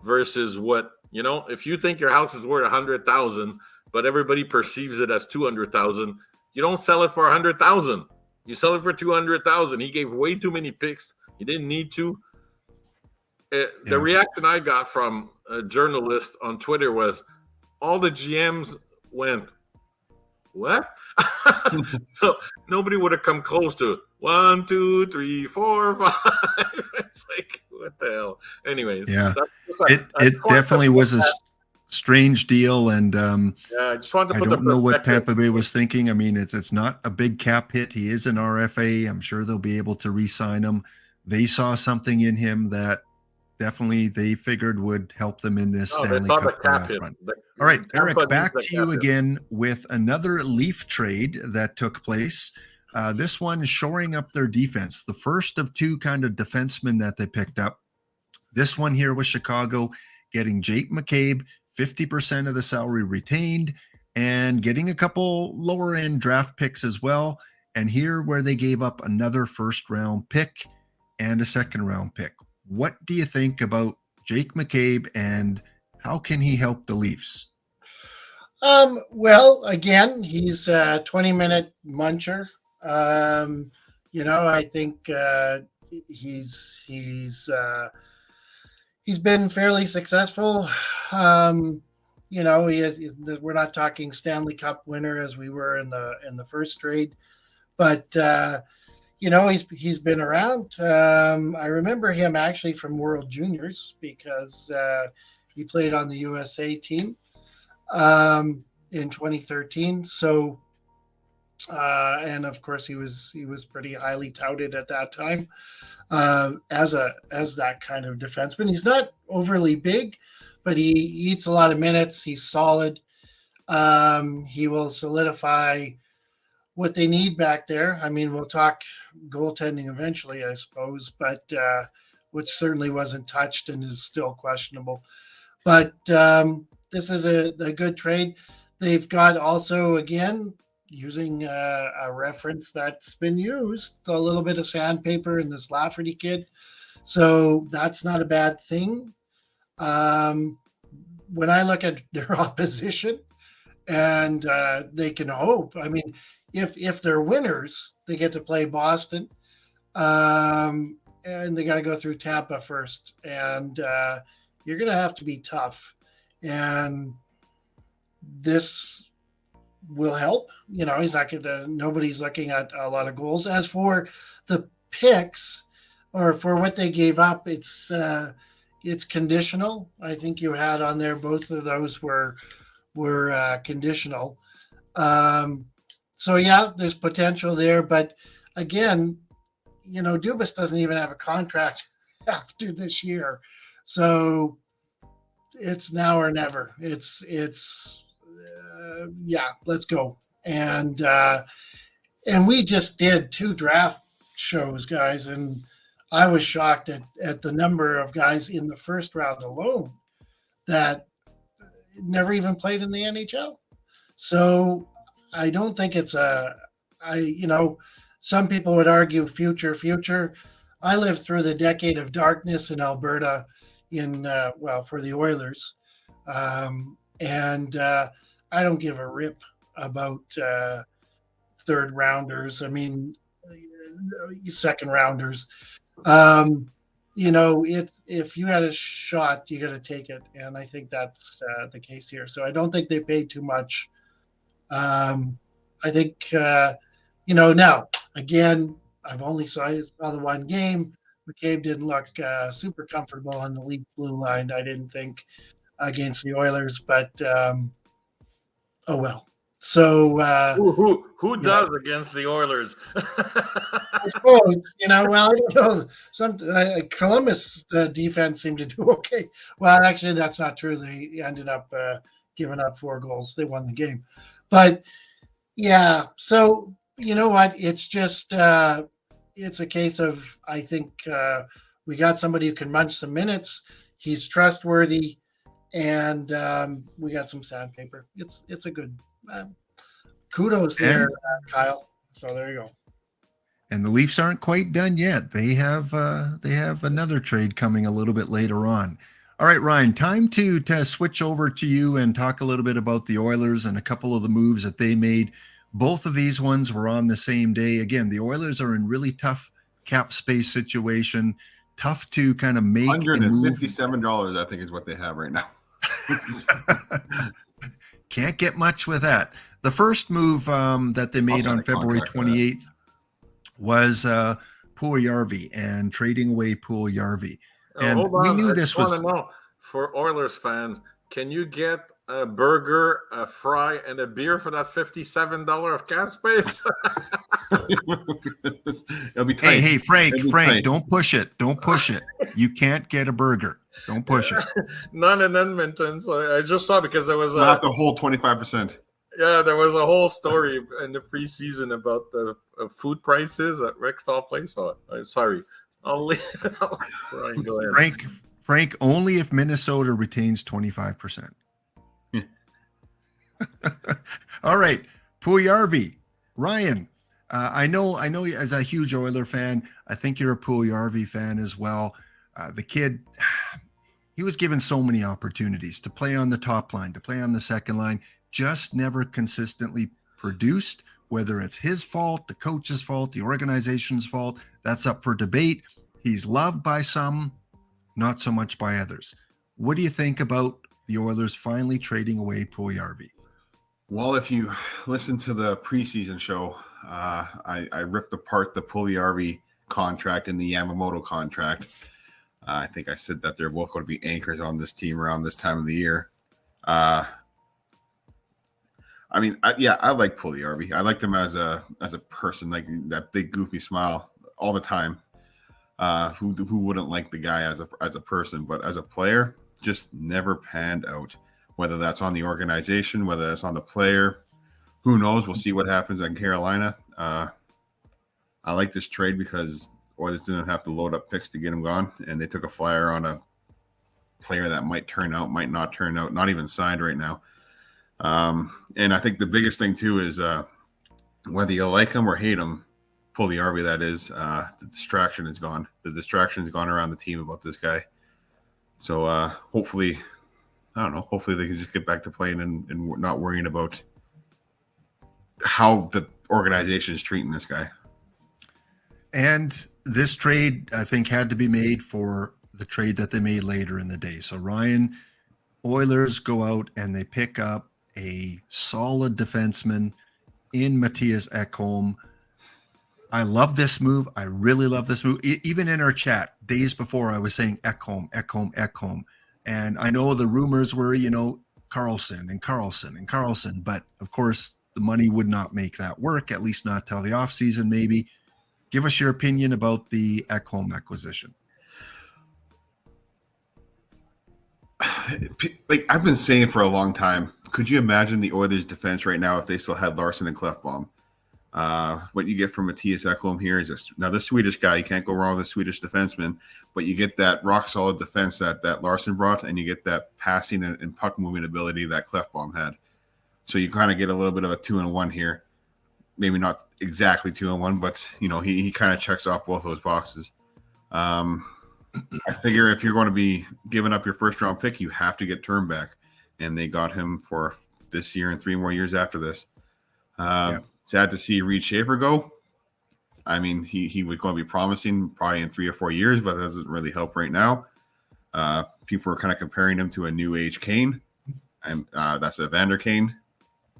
versus what, you know, if you think your house is worth $100,000, but everybody perceives it as $200,000, you don't sell it for $100,000. You sell it for $200,000. He gave way too many picks. He didn't need to. The reaction I got from a journalist on Twitter was all the GMs went, what? So nobody would have come close to it. 1, 2, 3, 4, 5. It's like, what the hell? Anyways. Yeah. It definitely was a strange deal. And I just wanted to I don't know what Tampa Bay was thinking. I mean, it's not a big cap hit. He is an RFA. I'm sure they'll be able to re-sign him. They saw something in him that definitely they figured would help them in this Stanley Cup run. All right, Eric, back to you again with another Leaf trade that took place. This one shoring up their defense. The first of two kind of defensemen that they picked up. This one here was Chicago getting Jake McCabe, 50% of the salary retained, and getting a couple lower end draft picks as well. And here where they gave up another first round pick and a second round pick. What do you think about Jake McCabe and how can he help the Leafs? Well, again, he's a 20-minute muncher. You know, I think he's been fairly successful. You know, we're not talking Stanley Cup winner as we were in the first trade, but you know, he's been around. I remember him actually from World Juniors because he played on the USA team in 2013. So, and of course, he was pretty highly touted at that time as that kind of defenseman. He's not overly big, but he eats a lot of minutes. He's solid. He will solidify what they need back there. I mean, we'll talk goaltending eventually, I suppose, but which certainly wasn't touched and is still questionable. But this is a good trade. They've got also, again, using a reference that's been used, a little bit of sandpaper in this Lafferty kid. So that's not a bad thing. When I look at their opposition, and they can hope. I mean, if they're winners, they get to play Boston, and they got to go through Tampa first, and you're going to have to be tough, and this will help. You know, he's not nobody's looking at a lot of goals. As for the picks, or for what they gave up, it's conditional. I think you had on there, both of those were conditional. So yeah, there's potential there, but again, you know, Dubas doesn't even have a contract after this year, so it's now or never. It's yeah, let's go. And we just did 2 draft shows, guys, and I was shocked at the number of guys in the first round alone that never even played in the NHL. So I don't think it's some people would argue future. I lived through the decade of darkness in Alberta for the Oilers. And I don't give a rip about third rounders. I mean, second rounders. You know, if you had a shot, you got to take it, and I think that's the case here. So I don't think they paid too much. I think now again, I've only saw the one game. McCabe didn't look super comfortable on the league blue line, I didn't think, against the Oilers, but oh well. So who does against the Oilers? I suppose, well, I don't know. Some Columbus defense seemed to do okay. Well, actually, that's not true. They ended up giving up 4 goals. They won the game, but yeah. So you know what? It's just it's a case of, I think we got somebody who can munch some minutes. He's trustworthy, and we got some sandpaper. It's a good. Kudos there, Kyle. So there you go. And the Leafs aren't quite done yet. They have another trade coming a little bit later on. All right, Ryan, time to switch over to you and talk a little bit about the Oilers and a couple of the moves that they made. Both of these ones were on the same day. Again, the Oilers are in really tough cap space situation. Tough to kind of make $157, I think, is what they have right now. Can't get much with that. The first move that they made on February 28th was Puljujärvi and trading away Puljujärvi. And we knew this was... For Oilers fans, can you get a burger, a fry, and a beer for that $57 of cap space? It'll be tight. Hey, Frank, don't push it. Don't push it. You can't get a burger. Don't push it. None in Edmonton. So I just saw, because there was not the whole 25%. Yeah, there was a whole story in the preseason about the food prices at Rexall Place. Sorry. Only Ryan, go ahead. Frank, only if Minnesota retains 25%. All right, Puljujärvi. Ryan, I know as a huge Oiler fan, I think you're a Puljujärvi fan as well. The kid, he was given so many opportunities to play on the top line, to play on the second line, just never consistently produced. Whether it's his fault, the coach's fault, the organization's fault, that's up for debate. He's loved by some, not so much by others. What do you think about the Oilers finally trading away Puljujärvi? Well, if you listen to the preseason show, I ripped apart the Puljujärvi contract and the Yamamoto contract. I think I said that they're both going to be anchors on this team around this time of the year. I like Puljujärvi. I liked him as a person, like that big goofy smile all the time. Who wouldn't like the guy as a person, but as a player, just never panned out. Whether that's on the organization, whether that's on the player, who knows? We'll see what happens in Carolina. I like this trade because Oilers didn't have to load up picks to get him gone, and they took a flyer on a player that might turn out, might not turn out, not even signed right now. And I think the biggest thing too is whether you like him or hate him, Puljujärvi, that is, the distraction is gone. The distraction has gone around the team about this guy. So hopefully, I don't know, hopefully they can just get back to playing and not worrying about how the organization is treating this guy. And this trade, I think, had to be made for the trade that they made later in the day. So Ryan, Oilers go out and they pick up a solid defenseman in Mattias Ekholm. I love this move. I really love this move. Even in our chat days before, I was saying Ekholm, Ekholm, Ekholm. And I know the rumors were, Carlson. But of course, the money would not make that work, at least not till the offseason, maybe. Give us your opinion about the Ekholm acquisition. Like I've been saying for a long time, could you imagine the Oilers' defense right now if they still had Larson and Klefbom? What you get from Mattias Ekholm here is now the Swedish guy. You can't go wrong with a Swedish defenseman, but you get that rock solid defense that Larson brought, and you get that passing and puck moving ability that Klefbom had. So you kind of get a little bit of a 2-in-1 here. Maybe not exactly 2-in-1, but he kind of checks off both those boxes. I figure if you're going to be giving up your first round pick, you have to get Turnback, and they got him for this year and 3 more years after this. Sad to see Reed Schaefer go. I mean, he was going to be promising probably in 3 or 4 years, but that doesn't really help right now. People are kind of comparing him to a new age Kane, and that's Evander Kane,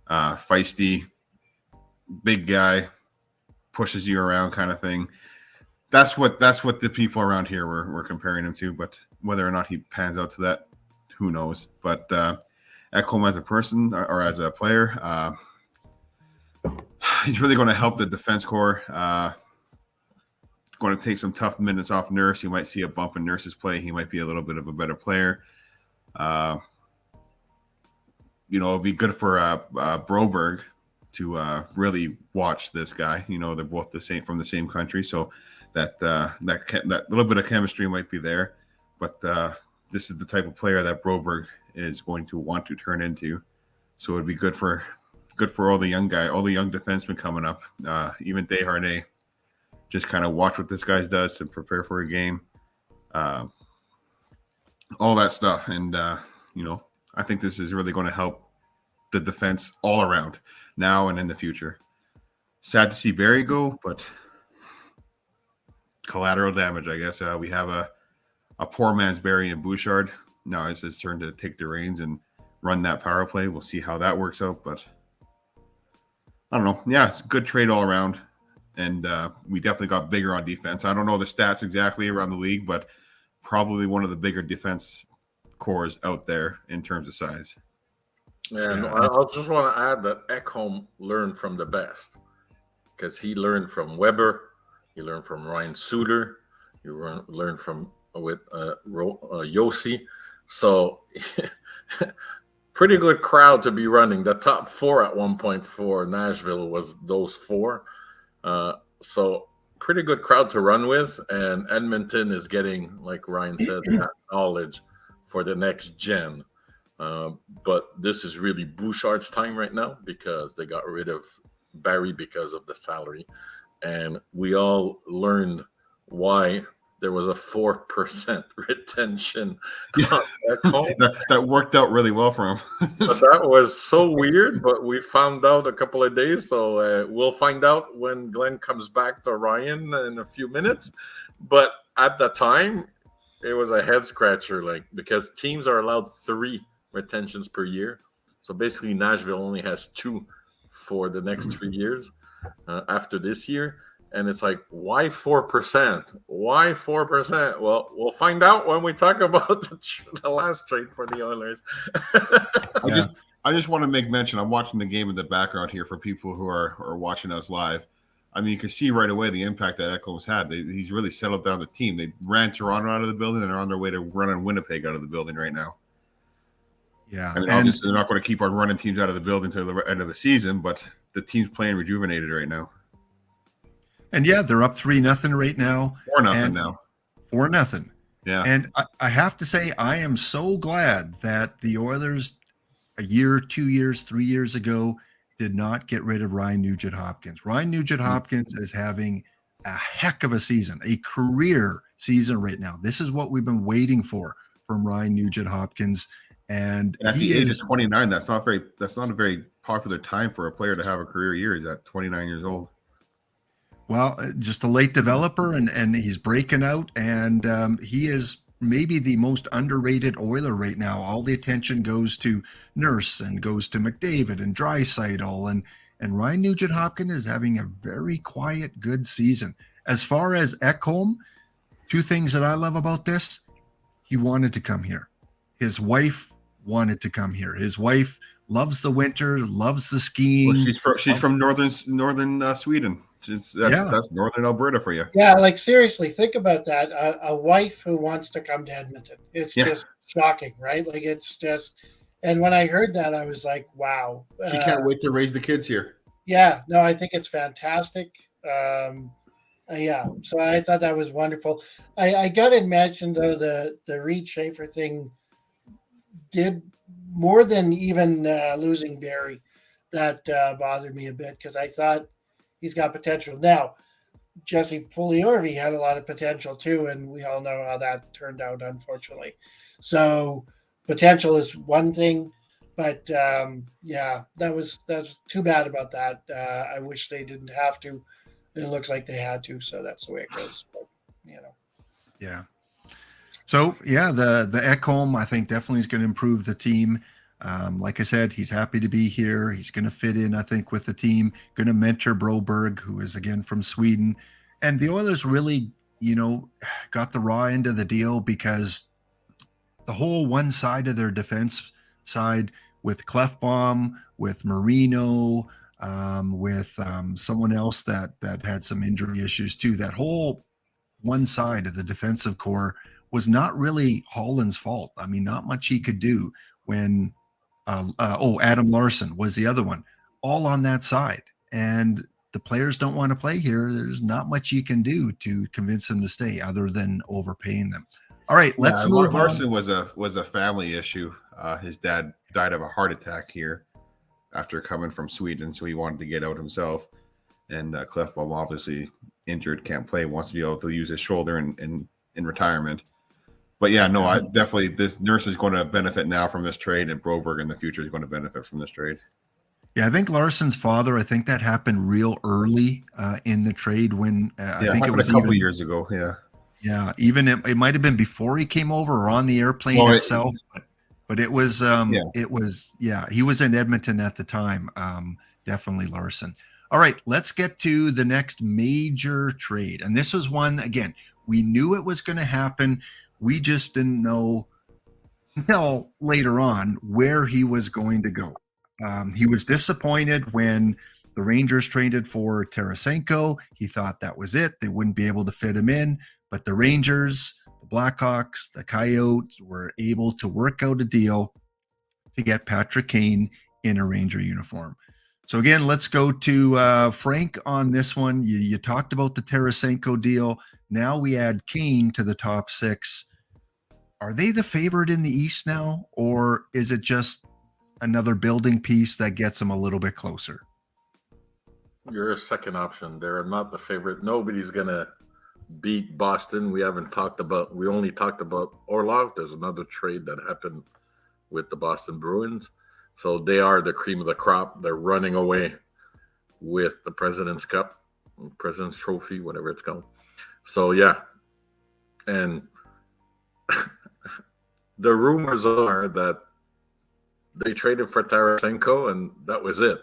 feisty, big guy, pushes you around kind of thing. That's what the people around here were comparing him to, but whether or not he pans out to that, who knows. But Ekholm as a person or as a player, he's really going to help the defense core. Going to take some tough minutes off Nurse. You might see a bump in Nurse's play. He might be a little bit of a better player. It'd be good for Broberg to really watch this guy. They're both from the same country, so that little bit of chemistry might be there. But this is the type of player that Broberg is going to want to turn into. So it'd be good for all the young defensemen coming up. Even Desharnais, just kind of watch what this guy does to prepare for a game. All that stuff, and I think this is really going to help the defense all around now and in the future. Sad to see Barry go, but collateral damage, I guess. We have a poor man's Barry and Bouchard. Now it's his turn to take the reins and run that power play. We'll see how that works out, but I don't know. Yeah, it's a good trade all around, and we definitely got bigger on defense. I don't know the stats exactly around the league, but probably one of the bigger defense cores out there in terms of size. And I just want to add that Ekholm learned from the best, because he learned from Weber, he learned from Ryan Suter, he learned from Yossi. So pretty good crowd to be running. The top 4 at 1.4 Nashville was those 4. So pretty good crowd to run with. And Edmonton is getting, like Ryan said, that knowledge for the next gen. But this is really Bouchard's time right now, because they got rid of Barry because of the salary. And we all learned why there was a 4% retention. That worked out really well for him. That was so weird, but we found out a couple of days. So we'll find out when Glenn comes back to Ryan in a few minutes. But at the time, it was a head scratcher, because teams are allowed 3 retentions per year. So basically Nashville only has 2 for the next 3 years after this year. And it's like, why 4%? Why 4%? Well, we'll find out when we talk about the last trade for the Oilers. I just want to make mention, I'm watching the game in the background here for people who are watching us live. I mean, you can see right away the impact that Ekholm's had. He's really settled down the team. They ran Toronto out of the building, and they're on their way to running Winnipeg out of the building right now. Yeah. I mean, obviously, they're not going to keep on running teams out of the building until the end of the season, but the team's playing rejuvenated right now. And yeah, they're up 3-0 right now. 4-0 now. 4-0. Yeah. And I have to say, I am so glad that the Oilers a year, 2 years, 3 years ago did not get rid of Ryan Nugent-Hopkins. Ryan Nugent-Hopkins is having a heck of a season, a career season right now. This is what we've been waiting for from Ryan Nugent-Hopkins. And at the age of 29, that's not a very popular time for a player to have a career year. He's at 29 years old. Well, just a late developer, and he's breaking out, and he is maybe the most underrated Oiler right now. All the attention goes to Nurse and goes to McDavid and Draisaitl, and Ryan Nugent-Hopkins is having a very quiet, good season. As far as Ekholm, two things that I love about this: he wanted to come here. His wife wanted to come here. His wife loves the winter, loves the skiing. Well, she's from northern Sweden. That's northern Alberta for you. Yeah, like seriously, think about that. A wife who wants to come to Edmonton. It's just shocking, right? Like it's just. And when I heard that, I was like, wow. She can't wait to raise the kids here. Yeah, no, I think it's fantastic. Yeah, so I thought that was wonderful. I got to mention, though, the Reed Schaefer thing did more than even losing Barry. That bothered me a bit because I thought he's got potential. Now, Jesse Puljujärvi had a lot of potential too, and we all know how that turned out, unfortunately. So potential is one thing, but that's too bad about that. I wish they didn't have to. It looks like they had to, so that's the way it goes. But, Yeah. So the Ekholm, I think, definitely is going to improve the team. Like I said, he's happy to be here. He's going to fit in, I think, with the team. Going to mentor Broberg, who is again from Sweden. And the Oilers really, got the raw end of the deal because the whole one side of their defense side with Klefbom, with Marino, with someone else that had some injury issues too. That whole one side of the defensive core was not really Holland's fault. I mean, not much he could do when Adam Larsson was the other one, all on that side. And the players don't want to play here. There's not much you can do to convince them to stay other than overpaying them. All right, let's move on. Larsson was a family issue. His dad died of a heart attack here after coming from Sweden, so he wanted to get out himself. And Klefbom, obviously injured, can't play, wants to be able to use his shoulder in retirement. But I definitely, this Nurse is going to benefit now from this trade, and Broberg in the future is going to benefit from this trade. Yeah, I think Larsson's father, I think that happened real early in the trade when I think it was a couple years ago. Yeah. Yeah, even it might have been before he came over or on the airplane itself, but it was he was in Edmonton at the time. Definitely Larsson. All right, let's get to the next major trade. And this was one, again, we knew it was going to happen. We just didn't know until later on where he was going to go. He was disappointed when the Rangers traded for Tarasenko. He thought that was it. They wouldn't be able to fit him in. But the Rangers, the Blackhawks, the Coyotes were able to work out a deal to get Patrick Kane in a Ranger uniform. So again, let's go to Frank on this one. You talked about the Tarasenko deal. Now we add Kane to the top six. Are they the favorite in the East now, or is it just another building piece that gets them a little bit closer? You're a second option. They're not the favorite. Nobody's going to beat Boston. We only talked about Orlov. There's another trade that happened with the Boston Bruins. So they are the cream of the crop. They're running away with the President's Cup, President's Trophy, whatever it's called. So, yeah. And the rumors are that they traded for Tarasenko and that was it.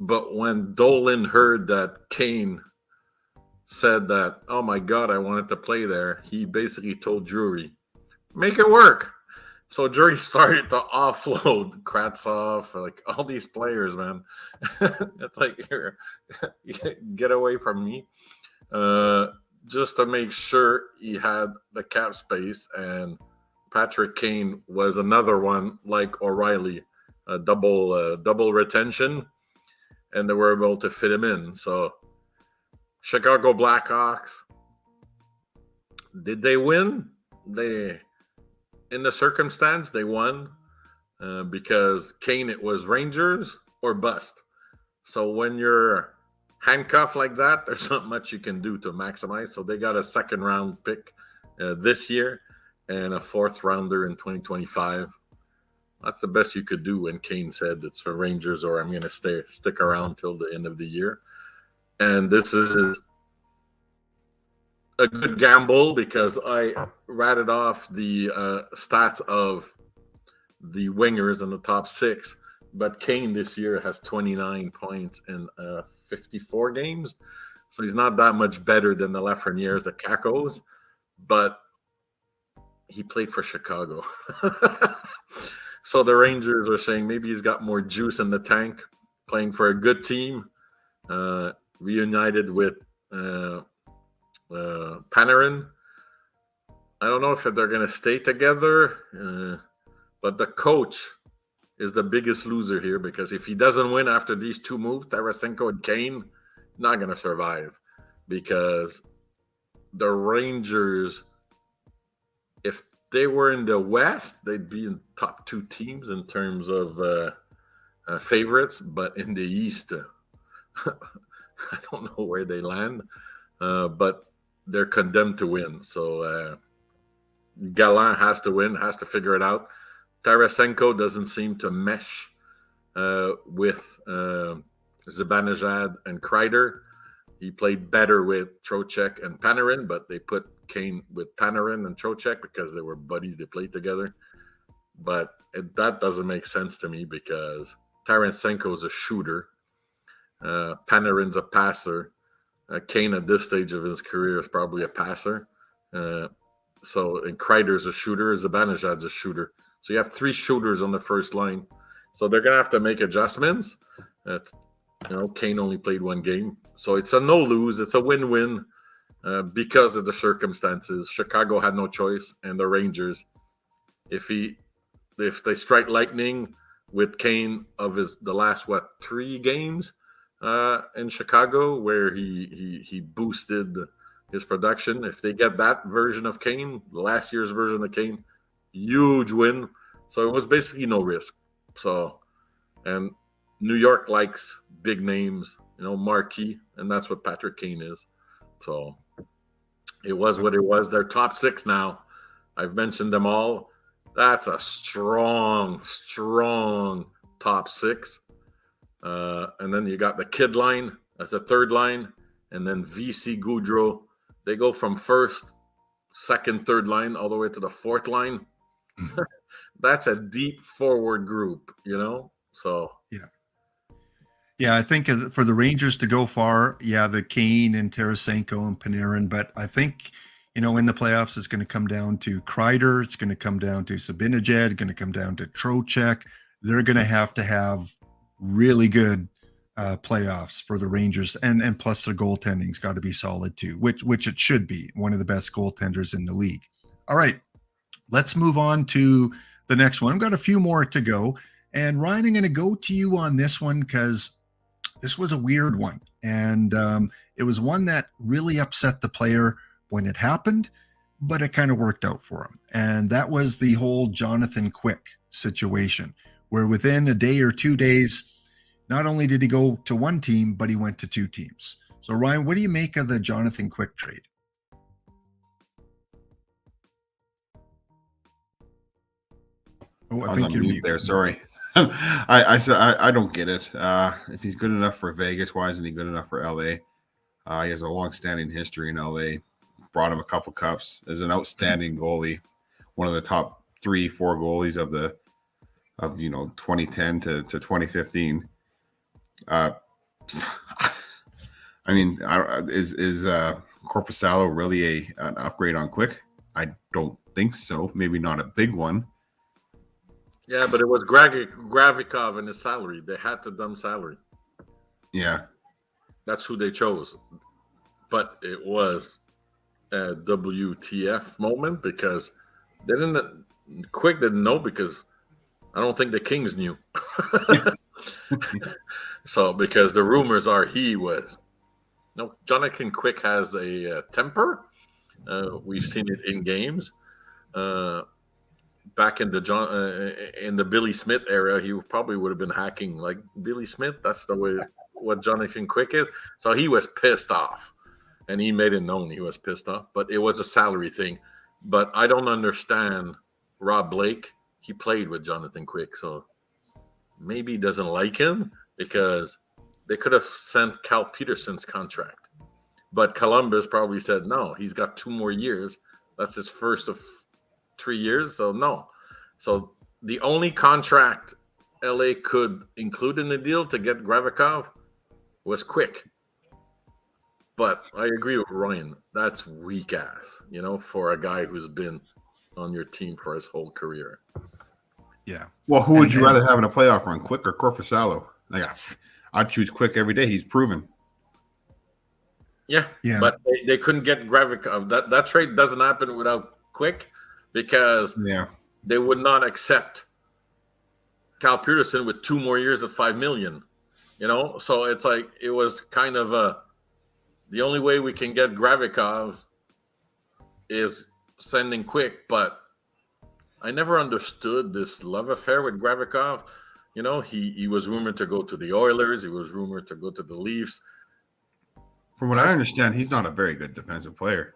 But when Dolan heard that Kane said that, oh my God, I wanted to play there, he basically told Drury, make it work. So Drury started to offload Kravtsov, like all these players, man. It's like, here, get away from me. Just to make sure he had the cap space, and Patrick Kane was another one like O'Reilly, a double retention, and they were able to fit him in. So Chicago Blackhawks, did they win? In the circumstance, they won because Kane, it was Rangers or bust. So when you're handcuffed like that, there's not much you can do to maximize. So they got a second round pick this year and a fourth rounder in 2025. That's the best you could do when Kane said it's for Rangers or I'm going to stick around till the end of the year. And this is a good gamble because I ratted off the stats of the wingers in the top six. But Kane this year has 29 points in 54 games. So he's not that much better than the Lafrenières, the Kakos. But he played for Chicago. So the Rangers are saying maybe he's got more juice in the tank, playing for a good team, reunited with Panarin. I don't know if they're going to stay together, but the coach is the biggest loser here because if he doesn't win after these two moves, Tarasenko and Kane, not going to survive because the Rangers, if they were in the West, they'd be in top two teams in terms of favorites, but in the East, I don't know where they land, but they're condemned to win. So Gallant has to win, has to figure it out. Tarasenko doesn't seem to mesh with Zibanejad and Kreider. He played better with Trocheck and Panarin, but they put Kane with Panarin and Trocheck because they were buddies. They played together. But that doesn't make sense to me because Tarasenko is a shooter. Panarin's a passer. Kane at this stage of his career is probably a passer. And Kreider's a shooter. Zibanejad's a shooter. So you have three shooters on the first line. So they're going to have to make adjustments. Kane only played one game. So it's a no-lose. It's a win-win because of the circumstances. Chicago had no choice. And the Rangers, if they strike lightning with Kane of the last, 3 games in Chicago where he boosted his production. If they get that version of Kane, last year's version of Kane, huge win. So it was basically no risk. So, and New York likes big names, marquee, and that's what Patrick Kane is. So it was what it was. They're top 6 now. I've mentioned them all. That's a strong top 6. And then you got the kid line as a third line, and then VC Goudreau. They go from first, second, third line all the way to the fourth line. That's a deep forward group, So yeah. I think for the Rangers to go far, the Kane and Tarasenko and Panarin, but I think in the playoffs it's going to come down to Kreider, it's going to come down to Zibanejad, going to come down to Trocheck. They're going to have really good playoffs for the Rangers, and plus their goaltending's got to be solid too, which it should be. One of the best goaltenders in the league. All right, let's move on to the next one. I've got a few more to go, and Ryan, I'm going to go to you on this one because this was a weird one, and it was one that really upset the player when it happened, but it kind of worked out for him, and that was the whole Jonathan Quick situation, where within a day or 2 days, not only did he go to one team, but he went to 2 teams. So, Ryan, what do you make of the Jonathan Quick trade? Oh, I think you're mute there. Sorry. I said I don't get it. If he's good enough for Vegas, why isn't he good enough for LA? He has a long-standing history in LA. Brought him a couple cups. Is an outstanding goalie. One of the top 3-4 goalies of 2010 to 2015. I mean, is Korpisalo really an upgrade on Quick? I don't think so. Maybe not a big one. Yeah, but it was Gravikov and his salary. They had to dump salary. Yeah. That's who they chose. But it was a WTF moment because Quick didn't know because I don't think the Kings knew. So, because the rumors are he was. Jonathan Quick has a temper. We've seen it in games. Back in the Billy Smith era, he probably would have been hacking like Billy Smith. That's the way what Jonathan Quick is. So he was pissed off, and he made it known he was pissed off. But it was a salary thing. But I don't understand Rob Blake. He played with Jonathan Quick, so maybe he doesn't like him because they could have sent Cal Peterson's contract. But Columbus probably said, no, he's got 2 more years. That's his first of 3 years, so no. So the only contract LA could include in the deal to get Gravikov was Quick. But I agree with Ryan. That's weak ass, for a guy who's been on your team for his whole career. Yeah. Well, who would you rather have in a playoff run, Quick or Korpisalo? I'd choose Quick every day. He's proven. Yeah. But they couldn't get Gravikov. That trade doesn't happen without Quick because they would not accept Cal Peterson with 2 more years at $5 million. So it's like it was kind of the only way we can get Gravikov is sending Quick, but I never understood this love affair with Gravikov. He was rumored to go to the Oilers. He was rumored to go to the Leafs. From what I understand, he's not a very good defensive player.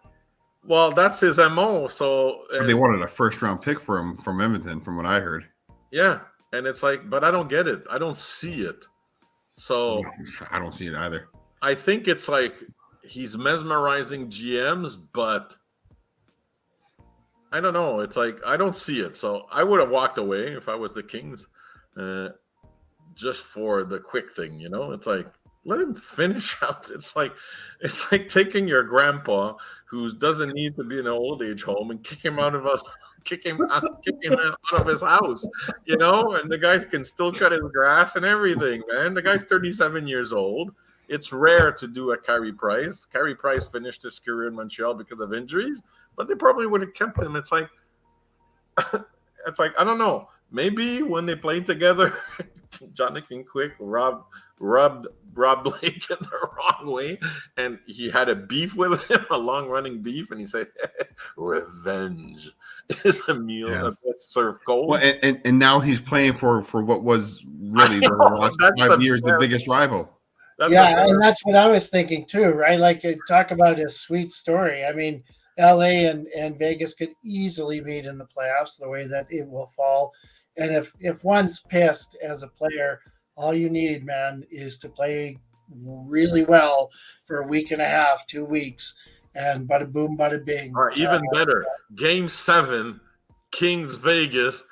Well, that's his MO. So they wanted a first-round pick for him from Edmonton, from what I heard. Yeah, and it's like, but I don't get it. I don't see it. So I don't see it either. I think it's like he's mesmerizing GMs, but I don't know. It's like I don't see it. So I would have walked away if I was the Kings, just for the Quick thing. It's like let him finish out. It's like taking your grandpa who doesn't need to be in an old age home and kick him out of his house, and the guy can still cut his grass and everything, man. The guy's 37 years old. It's rare to do a Carey Price. Carey Price finished his career in Montreal because of injuries, but they probably would have kept him. It's like, I don't know. Maybe when they played together, Jonathan Quick rubbed Blake in the wrong way, and he had a beef with him, a long-running beef, and he said, "Revenge is a meal that best served cold." Well, and now he's playing for what was really the last 5 years the biggest rival. And that's what I was thinking too, right? Like talk about a sweet story. I mean, LA and Vegas could easily meet in the playoffs the way that it will fall. And if one's pissed as a player, all you need, man, is to play really well for a week and a half, 2 weeks, and bada boom, bada bing. Or even better, Game 7, Kings Vegas.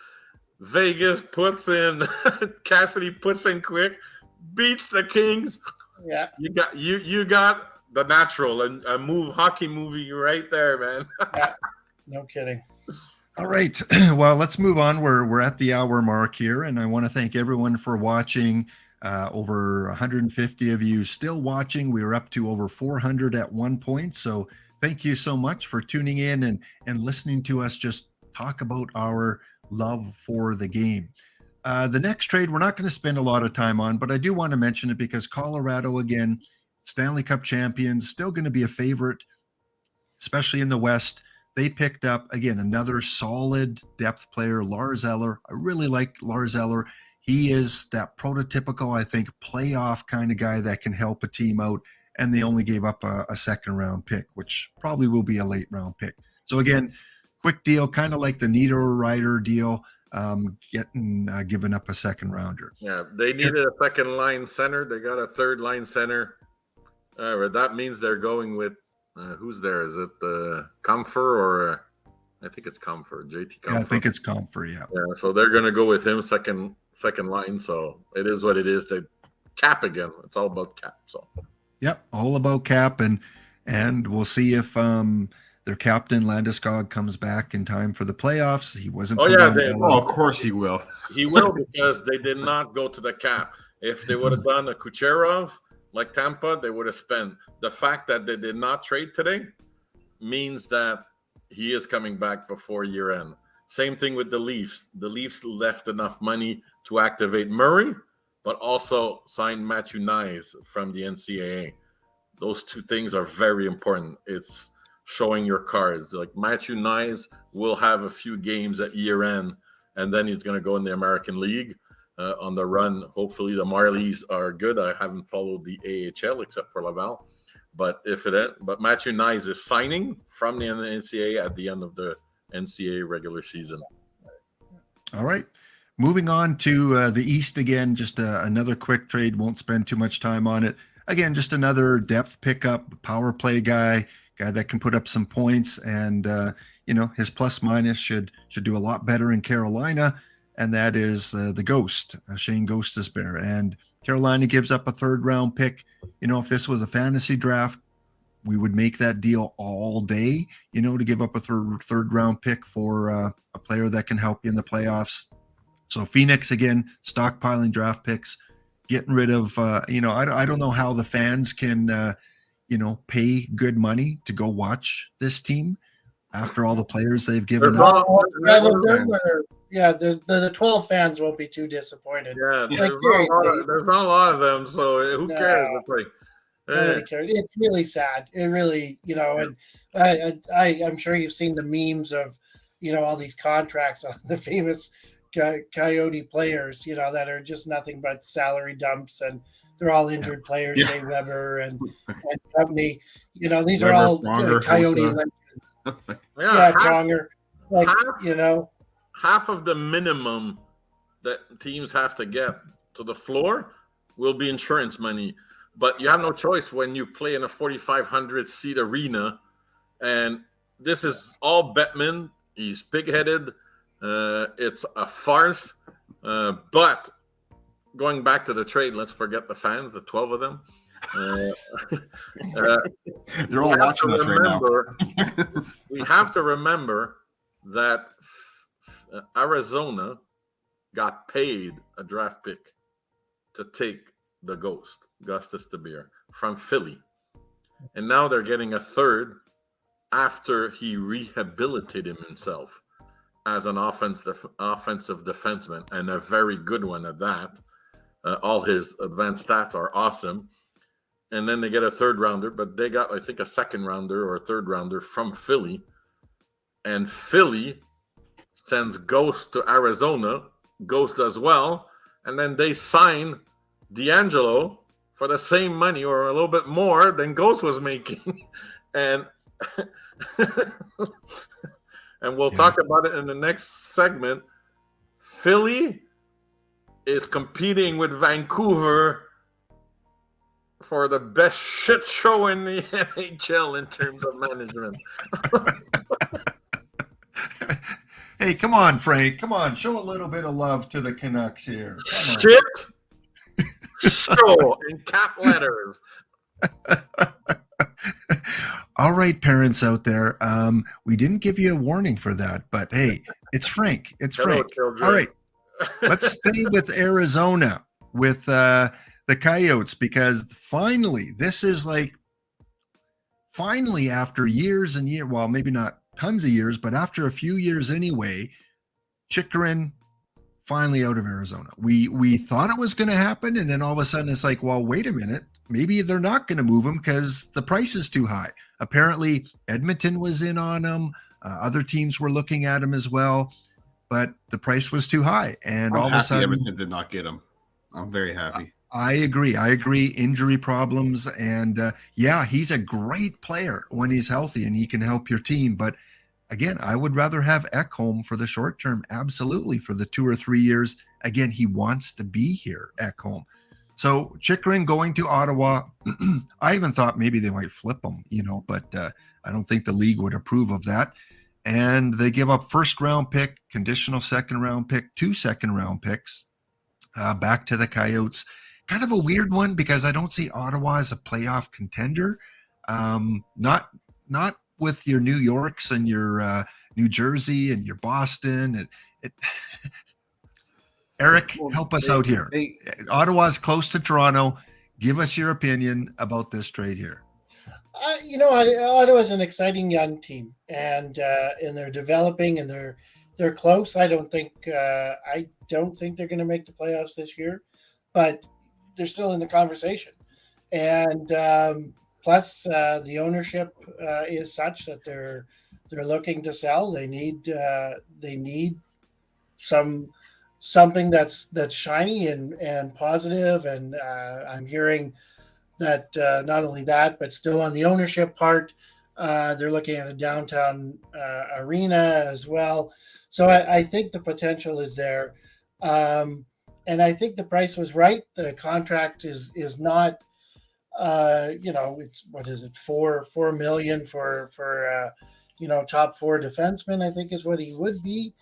Vegas puts in Cassidy puts in Quick, beats the Kings. Yeah, you got the natural and a hockey movie right there, man. Yeah, no kidding. All right. Well, let's move on. We're at the hour mark here, and I want to thank everyone for watching. Over 150 of you still watching. We were up to over 400 at one point. So thank you so much for tuning in and listening to us just talk about our love for the game. The next trade we're not going to spend a lot of time on, but I do want to mention it because Colorado, again, Stanley Cup champions, still going to be a favorite, especially in the West. They picked up, again, another solid depth player, Lars Eller. I really like Lars Eller. He is that prototypical, I think, playoff kind of guy that can help a team out, and they only gave up a second-round pick, which probably will be a late-round pick. So, again, quick deal, kind of like the Niederreiter deal, giving up a second-rounder. Yeah, they needed a second-line center. They got a third-line center. That means they're going with who's there? Is it Comfer or I think it's Comfer, JT Comfer? Yeah, I think it's Comfer, yeah. Yeah, so they're going to go with him second line. So it is what it is. They cap again. It's all about cap. So yep, all about cap, and we'll see if their captain Landeskog comes back in time for the playoffs. He wasn't. Of course he will. He will because they did not go to the cap. If they would have done a Kucherov like Tampa, they would have spent. The fact that they did not trade today means that he is coming back before year end. Same thing with the Leafs. The Leafs left enough money to activate Murray, but also signed Matthew Nyes from the NCAA. Those two things are very important. It's showing your cards. Like Matthew Nyes will have a few games at year end, and then he's going to go in the American League. on the run. Hopefully the Marlies are good. I haven't followed the AHL except for Laval. But Matthew Knies is signing from the NCAA at the end of the NCAA regular season. All right. Moving on to the East again, just another quick trade. Won't spend too much time on it. Again, just another depth pickup, power play guy that can put up some points, and his plus minus should do a lot better in Carolina, and that is the Ghost, Shayne Gostisbehere. And Carolina gives up a third-round pick. If this was a fantasy draft, we would make that deal all day, to give up a third-round pick for a player that can help you in the playoffs. So Phoenix, again, stockpiling draft picks, getting rid of, I don't know how the fans can, pay good money to go watch this team after all the players they've given up. The 12 fans won't be too disappointed. Yeah, there's not a lot of them, so who cares? Nobody cares. It's really sad. It really, and I'm sure you've seen the memes of, all these contracts on the famous Coyote players, that are just nothing but salary dumps, and they're all injured players. Yeah. Shea Weber and company. These Weber, are all Pronger, Coyote Hossa. legends. Pronger. Half of the minimum that teams have to get to the floor will be insurance money. But you have no choice when you play in a 4,500 seat arena. And this is all Bettman. He's pig-headed. It's a farce. But going back to the trade, let's forget the fans, the 12 of them. They're all watching us right now. We have to remember that Arizona got paid a draft pick to take the Gostisbehere from Philly. And now they're getting a third after he rehabilitated himself as an offensive defenseman, and a very good one at that. All his advanced stats are awesome. And then they get a third rounder, but they got, I think, a second rounder or a third rounder from Philly. And Philly sends Ghost to Arizona. Ghost does well. And then they sign D'Angelo for the same money or a little bit more than Ghost was making. And and we'll talk about it in the next segment. Philly is competing with Vancouver for the best shit show in the NHL in terms of management. Hey, come on, Frank. Come on. Show a little bit of love to the Canucks here. Shit show in cap letters. All right, parents out there. We didn't give you a warning for that, but hey, it's Frank. It's Frank. All right. Let's stay with Arizona, with the Coyotes, because finally after years and years, well, maybe not tons of years, but after a few years anyway, Chychrun finally out of Arizona. We thought it was going to happen, and then all of a sudden it's like, well, wait a minute, maybe they're not going to move him because the price is too high. Apparently, Edmonton was in on him. Other teams were looking at him as well, but the price was too high, and all of a sudden, Edmonton did not get him. I'm very happy. I agree. Injury problems, and he's a great player when he's healthy and he can help your team. But again, I would rather have Ekholm for the short term. Absolutely, for the 2 or 3 years. Again, he wants to be here, Ekholm. So Chychrun going to Ottawa. I even thought maybe they might flip him, but I don't think the league would approve of that. And they give up first-round pick, conditional second-round pick, 2 second-round picks back to the Coyotes. Kind of a weird one because I don't see Ottawa as a playoff contender. Not with your New Yorks and your New Jersey and your Boston. Eric, help us out here. Ottawa's close to Toronto. Give us your opinion about this trade here. Ottawa's an exciting young team, and they're developing, and they're close. I don't think they're going to make the playoffs this year, but they're still in the conversation. And plus, the ownership is such that they're looking to sell. They need some something that's shiny and positive, and I'm hearing that not only that, but still on the ownership part, they're looking at a downtown arena as well. So I think the potential is there, and I think the price was right. The contract is not, it's what is it, 4 million for top four defenseman, I think is what he would be.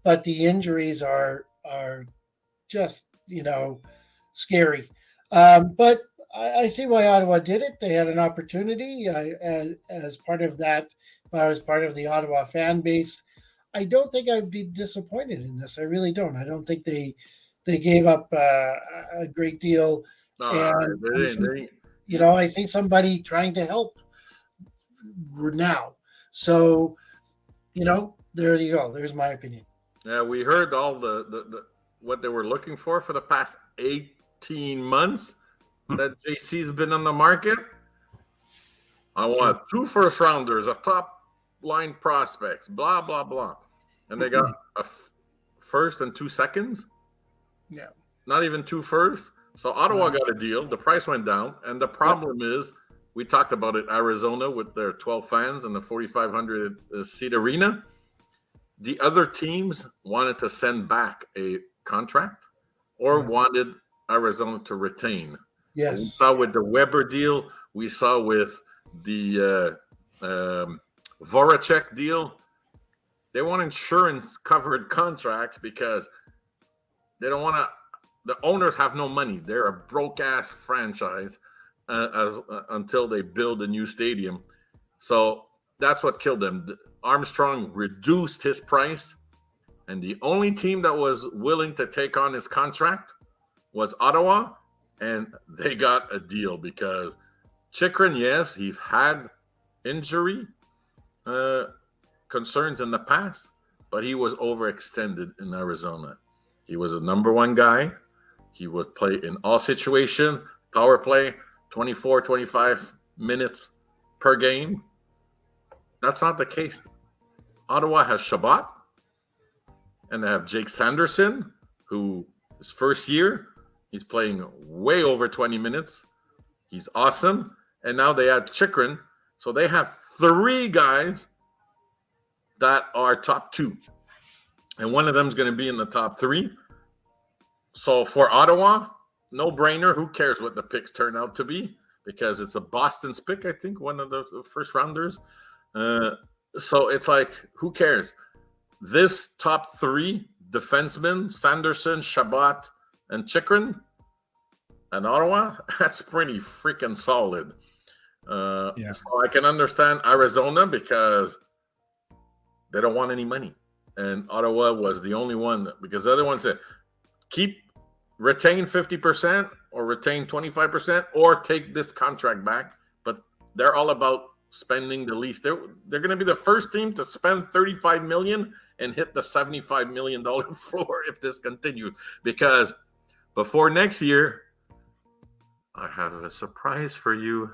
But the injuries are just scary. But I see why Ottawa did it. They had an opportunity as part of that. If I was part of the Ottawa fan base, I don't think I'd be disappointed in this. I really don't. I don't think they gave up a great deal. And I see somebody trying to help now. So, there you go. There's my opinion. Yeah, we heard all the what they were looking for the past 18 months that JC's been on the market. I want 2 first rounders, a top line prospects, blah, blah, blah. And they got a first and 2 seconds. Yeah. Not even 2 firsts. So Ottawa got a deal. The price went down. And the problem is, we talked about it, Arizona with their 12 fans and the 4,500 seat arena. The other teams wanted to send back a contract or wanted Arizona to retain. Yes. We saw with the Weber deal. We saw with the Voracek deal. They want insurance-covered contracts because they don't want to – the owners have no money. They're a broke-ass franchise until they build a new stadium. So that's what killed them. Armstrong reduced his price, and the only team that was willing to take on his contract was Ottawa, and they got a deal because Chychrun, yes, he had injury concerns in the past, but he was overextended in Arizona. He was a number 1 guy. He would play in all situations, power play, 24, 25 minutes per game. That's not the case. Ottawa has Chabot, and they have Jake Sanderson, who his first year, he's playing way over 20 minutes. He's awesome. And now they add Chychrun. So they have 3 guys that are top 2. And one of them is going to be in the top 3. So for Ottawa, no brainer. Who cares what the picks turn out to be? Because it's a Boston's pick, I think, one of the first rounders. So it's like, who cares? This top 3 defensemen, Sanderson, Chabot, and Chychrun, and Ottawa, that's pretty freaking solid. So I can understand Arizona because they don't want any money. And Ottawa was the only one, because the other one said, retain 50% or retain 25% or take this contract back. But they're all about spending the least. They're going to be the first team to spend $35 million and hit the $75 million floor if this continues. Because before next year, I have a surprise for you.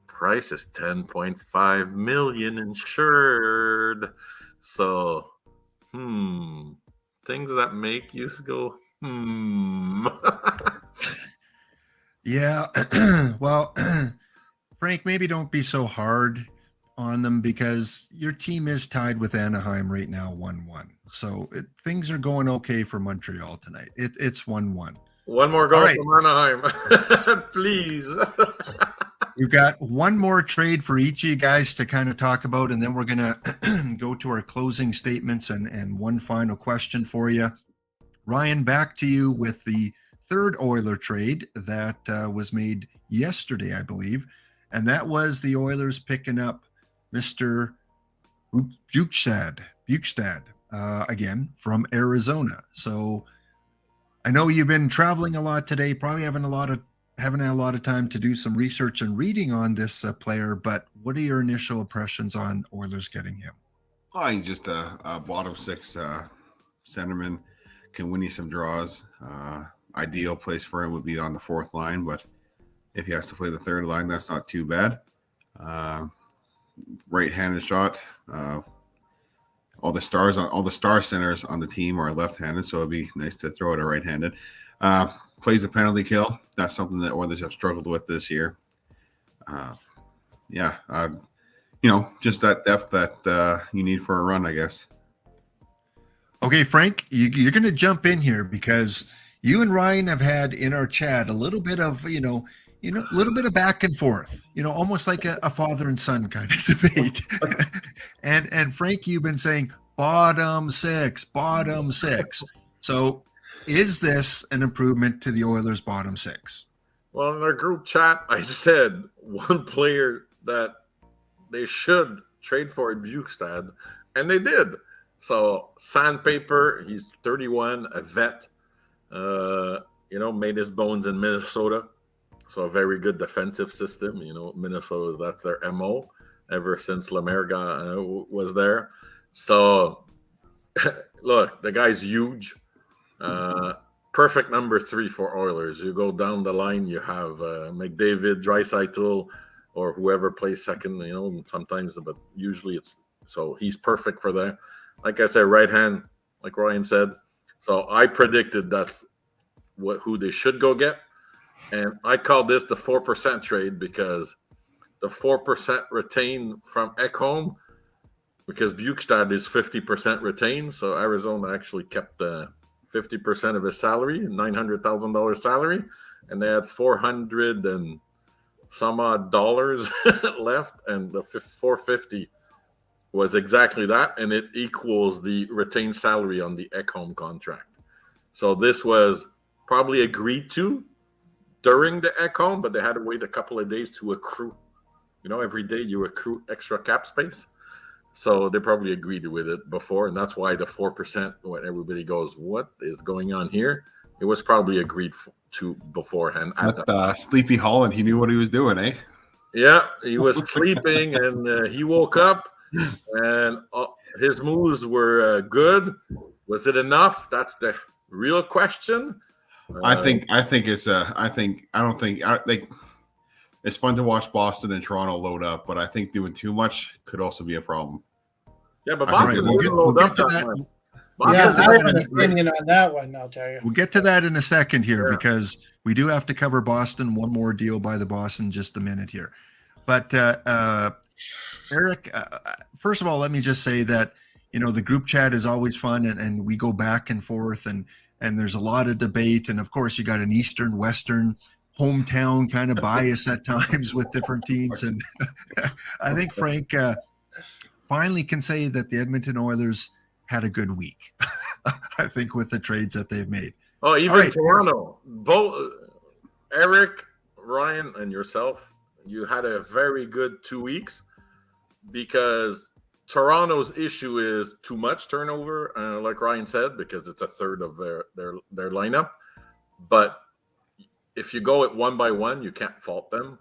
Price is $10.5 million insured. So, things that make you go, Yeah. Well, Frank, maybe don't be so hard on them because your team is tied with Anaheim right now, 1-1. So things are going okay for Montreal tonight. It's 1-1. One more goal from Anaheim, please. We've got one more trade for each of you guys to kind of talk about, and then we're going to go to our closing statements and one final question for you. Ryan, back to you with the third Oiler trade that was made yesterday, I believe, and that was the Oilers picking up Mr. Bjugstad again from Arizona. So I know you've been traveling a lot today, probably haven't had a lot of time to do some research and reading on this player, but what are your initial impressions on Oilers getting him? Oh, he's just a bottom 6 centerman, can win you some draws. Ideal place for him would be on the 4th line, but if he has to play the 3rd line, that's not too bad. Right-handed shot, all the star centers on the team are left-handed, so it'd be nice to throw it a right-handed. Plays the penalty kill. That's something that Oilers have struggled with this year. Just that depth that you need for a run, I guess. Okay, Frank, you're going to jump in here because you and Ryan have had in our chat a little bit of, a little bit of back and forth, almost like a father and son kind of debate. and Frank, you've been saying bottom six. So is this an improvement to the Oilers' bottom six? Well, in our group chat, I said one player that they should trade for Bjugstad, and they did. So Sandpaper, he's 31, a vet, made his bones in Minnesota. So a very good defensive system. Minnesota, that's their MO ever since Lemaire was there. So, look, the guy's huge. Perfect number 3 for Oilers. You go down the line, you have McDavid, Draisaitl, or whoever plays second, sometimes, but usually it's – so he's perfect for that. Like I said, right hand, like Ryan said. So I predicted that's who they should go get. And I call this the 4% trade because the 4% retained from Ekholm, because Bjugstad is 50% retained. So Arizona actually kept 50% of his salary, $900,000 salary, and they had $400 and some odd dollars left, and the $450 was exactly that, and it equals the retained salary on the Ekholm contract. So this was probably agreed to during the Ekholm, but they had to wait a couple of days to accrue. Every day you accrue extra cap space. So they probably agreed with it before, and that's why the 4%, when everybody goes, what is going on here? It was probably agreed to beforehand. Sleepy Holland, he knew what he was doing, eh? Yeah, he was sleeping, and he woke up, and his moves were good. Was it enough? That's the real question. I don't think it's fun to watch Boston and Toronto load up, but I think doing too much could also be a problem. Yeah, but Boston we'll get to that. I have an opinion on that one, I'll tell you. We'll get to that in a second here because we do have to cover Boston. One more deal by the Boston just a minute here. But Eric, first of all, let me just say that, the group chat is always fun and we go back and forth and there's a lot of debate. And of course you got an Eastern, Western, hometown kind of bias at times with different teams. And I think Frank finally can say that the Edmonton Oilers had a good week. I think with the trades that they've made. Oh, even Toronto, both Eric, Ryan, and yourself, you had a very good 2 weeks because Toronto's issue is too much turnover, like Ryan said, because it's a third of their lineup. But if you go it one by one, you can't fault them.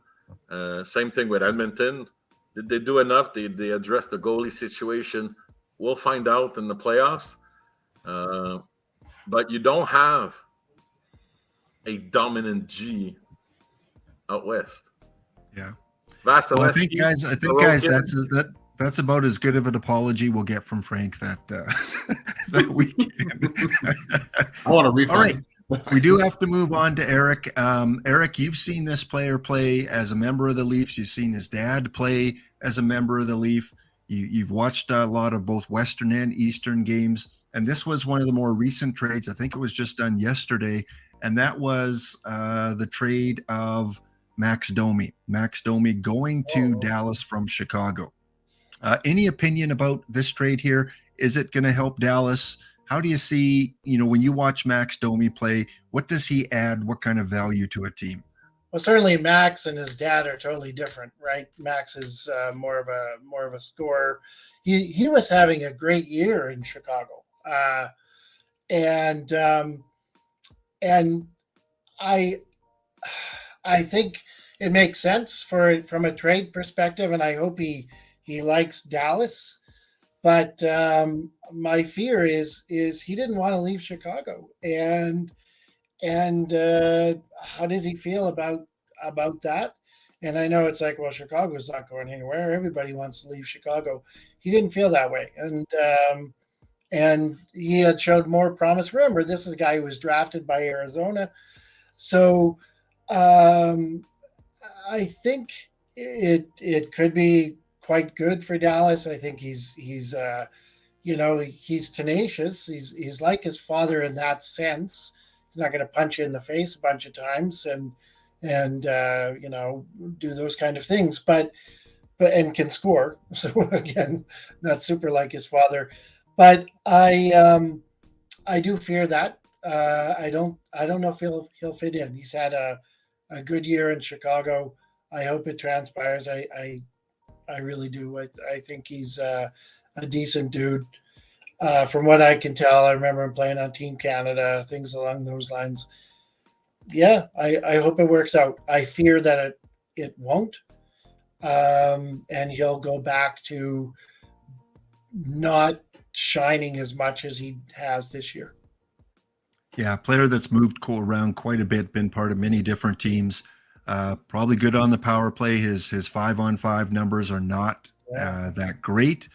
Same thing with Edmonton. Did they do enough? Did they address the goalie situation? We'll find out in the playoffs. But you don't have a dominant G out west. Yeah. Vasilevsky, well, I think guys, that's about as good of an apology we'll get from Frank that weekend. I want to refund. All right. We do have to move on to Eric. Eric, you've seen this player play as a member of the Leafs. You've seen his dad play as a member of the Leaf. You've watched a lot of both Western and Eastern games. And this was one of the more recent trades. I think it was just done yesterday. And that was the trade of Max Domi. Max Domi going to Dallas from Chicago. Any opinion about this trade here? Is it going to help Dallas? How do you see, when you watch Max Domi play, what does he add? What kind of value to a team? Well, certainly Max and his dad are totally different, right? Max is more of a scorer. He was having a great year in Chicago, and I think it makes sense from a trade perspective, and I hope he likes Dallas. But my fear is he didn't want to leave Chicago, and how does he feel about that? And I know it's like, well, Chicago's not going anywhere. Everybody wants to leave Chicago. He didn't feel that way. And he had showed more promise. Remember, this is a guy who was drafted by Arizona. So I think it could be quite good for Dallas. I think he's he's tenacious. He's like his father in that sense. He's not going to punch you in the face a bunch of times and do those kind of things, but and can score. So again, not super like his father, but I do fear that. I don't know if he'll fit in. He's had a good year in Chicago. I hope it transpires. I really do. I think he's a decent dude. From what I can tell, I remember him playing on Team Canada, things along those lines. Yeah, I hope it works out. I fear that it won't. And he'll go back to not shining as much as he has this year. Yeah, player that's moved around quite a bit, been part of many different teams. Probably good on the power play. His 5-on-5 numbers are not that great.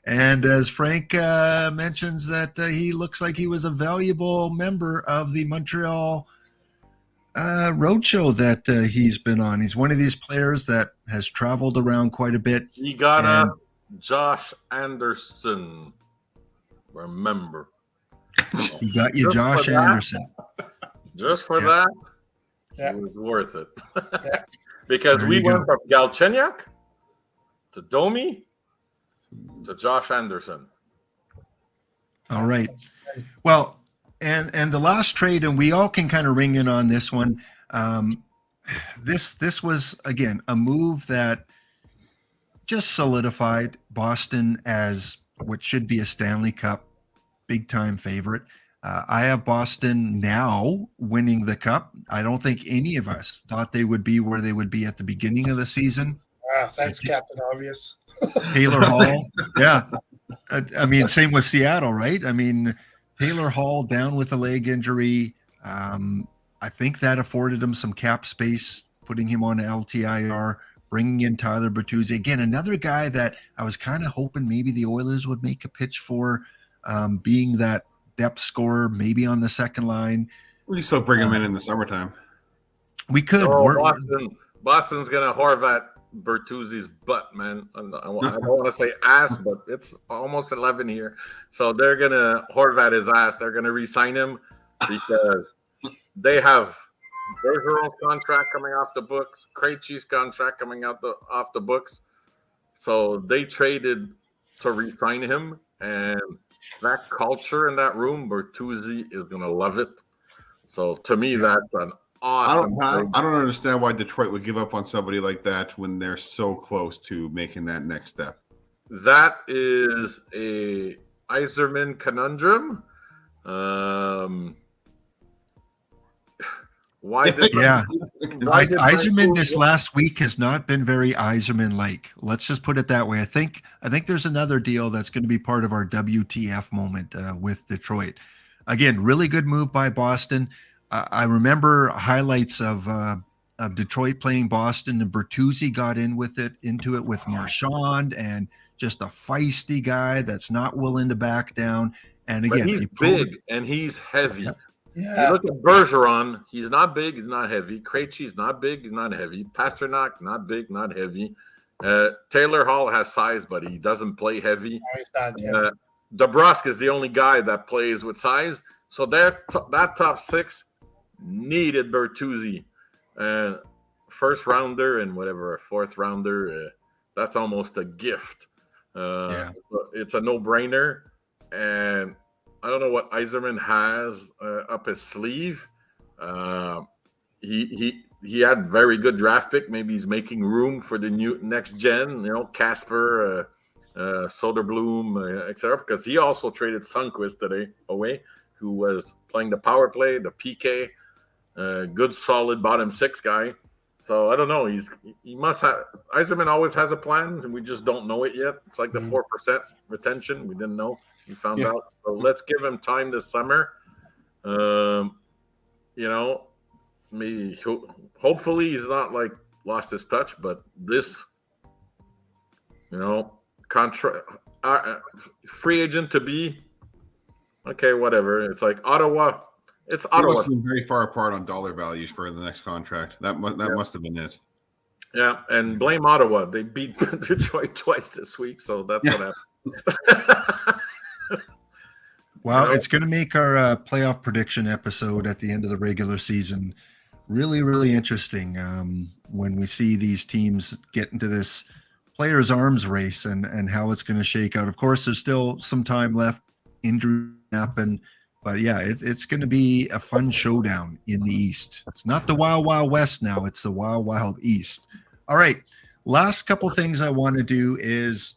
And as Frank mentions that he looks like he was a valuable member of the Montreal roadshow that he's been on. He's one of these players that has traveled around quite a bit. He got Josh Anderson. Remember. He got you Josh Anderson. Just for that, it was worth it. Because we went from Galchenyuk to Domi to Josh Anderson. All right. Well, and the last trade, and we all can kind of ring in on this one. This was, again, a move that just solidified Boston as what should be a Stanley Cup big-time favorite. I have Boston now winning the Cup. I don't think any of us thought they would be where they would be at the beginning of the season. Thanks, Captain Obvious. Taylor Hall. Yeah. I mean, same with Seattle, right? I mean, Taylor Hall down with a leg injury. I think that afforded him some cap space, putting him on LTIR, bringing in Tyler Bertuzzi. Again, another guy that I was kind of hoping maybe the Oilers would make a pitch for, being that depth scorer, maybe on the second line. We can still bring him in the summertime. We could. Boston's going to Horvat Bertuzzi's butt, man. I don't want to say ass, but it's almost 11 here. So they're going to Horvat his ass. They're going to re-sign him because they have Bergeron's contract coming off the books, Krejci's contract coming off the books. So they traded to re-sign him, and that culture in that room, Bertuzzi is going to love it. So to me, that's an awesome. I don't understand why Detroit would give up on somebody like that when they're so close to making that next step. That is a Yzerman conundrum. Yzerman this last week has not been very Yzerman-like. Let's just put it that way. I think there's another deal that's going to be part of our WTF moment with Detroit. Again, really good move by Boston. I remember highlights of Detroit playing Boston, and Bertuzzi got into it with Marchand, and just a feisty guy that's not willing to back down. And again, he's big and he's heavy. Yeah. You look at Bergeron, he's not big, he's not heavy. Krejci's not big, he's not heavy. Pasternak, not big, not heavy. Taylor Hall has size, but he doesn't play heavy. DeBrusk is the only guy that plays with size. So that top six needed Bertuzzi. First rounder and whatever, a fourth rounder, that's almost a gift. It's a no-brainer. And I don't know what Yzerman has up his sleeve. He had very good draft pick. Maybe he's making room for the new next gen. Casper, Soderblom, etc. Because he also traded Sundqvist today away, who was playing the power play, the PK, good solid bottom six guy. So I don't know. He must have. Yzerman always has a plan, and we just don't know it yet. It's like the 4% retention. We didn't know. We found out. So let's give him time this summer. hopefully he's not like lost his touch, but this, contract, free agent to be, okay, whatever. It's like Ottawa. It's They Ottawa. must have been very far apart on dollar values for the next contract. That must have been it. Yeah, and blame Ottawa. They beat Detroit twice this week, so that's what happened. Well, it's going to make our playoff prediction episode at the end of the regular season really, really interesting when we see these teams get into this players' arms race and how it's going to shake out. Of course, there's still some time left. Injury happen. But yeah, it's going to be a fun showdown in the East. It's not the Wild Wild West now. It's the Wild Wild East. All right. Last couple things I want to do is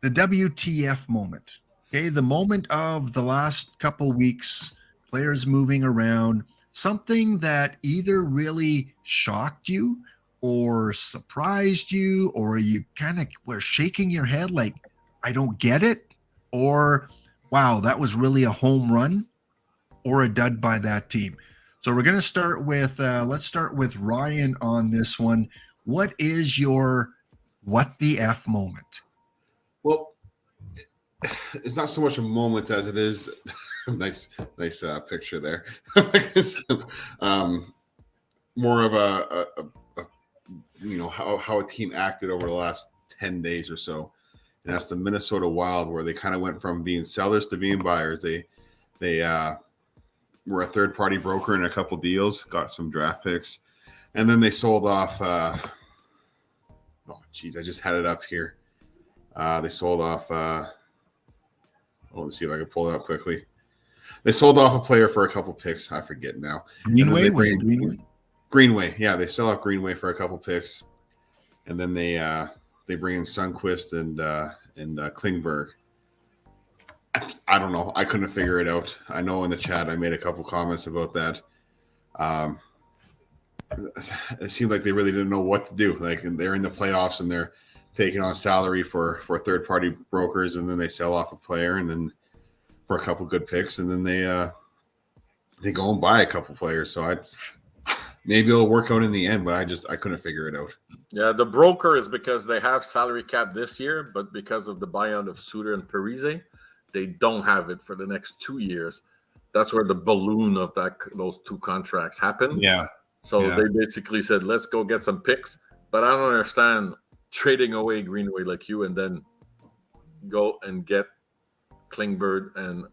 the WTF moment. Okay, the moment of the last couple weeks, players moving around, something that either really shocked you or surprised you, or you kind of were shaking your head like, I don't get it, or wow, that was really a home run or a dud by that team. So we're going to start with, let's start with Ryan on this one. What is your what the F moment? Well, it's not so much a moment as it is nice picture there. More of a how a team acted over the last 10 days or so. And that's the Minnesota Wild, where they kind of went from being sellers to being buyers. They were a third-party broker in a couple deals, got some draft picks, and then they sold off. I just had it up here. They sold off. Let's see if I can pull it up quickly. They sold off a player for a couple picks. I forget now. Greenway was it Greenway? Greenway, yeah, they sell off Greenway for a couple picks, and then they bring in Sundqvist and Klingberg. I don't know. I couldn't figure it out. I know in the chat I made a couple comments about that. It seemed like they really didn't know what to do. Like they're in the playoffs and they're taking on salary for third-party brokers, and then they sell off a player, and then for a couple good picks, and then they go and buy a couple players. So maybe it'll work out in the end, but I couldn't figure it out. Yeah, the broker is because they have salary cap this year, but because of the buyout of Suter and Parise, they don't have it for the next 2 years. That's where the balloon of those two contracts happened. Yeah. So they basically said, let's go get some picks. But I don't understand trading away Greenway like you and then go and get Klingberg and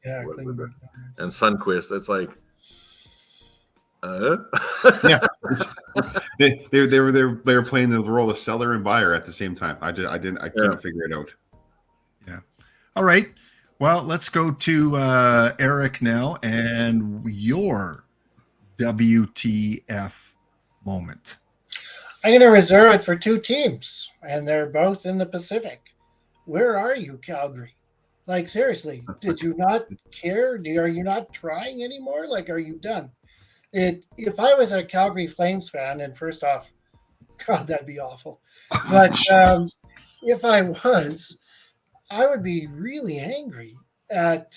Klingberg and Sundqvist. It's like yeah, they were playing the role of seller and buyer at the same time. I couldn't figure it out. Yeah. All right. Well, let's go to Eric now and your WTF moment. I'm going to reserve it for two teams, and they're both in the Pacific. Where are you, Calgary? Like, seriously, did you not care? Are you not trying anymore? Like, are you done? If I was a Calgary Flames fan, and first off, God, that'd be awful. But if I was, I would be really angry at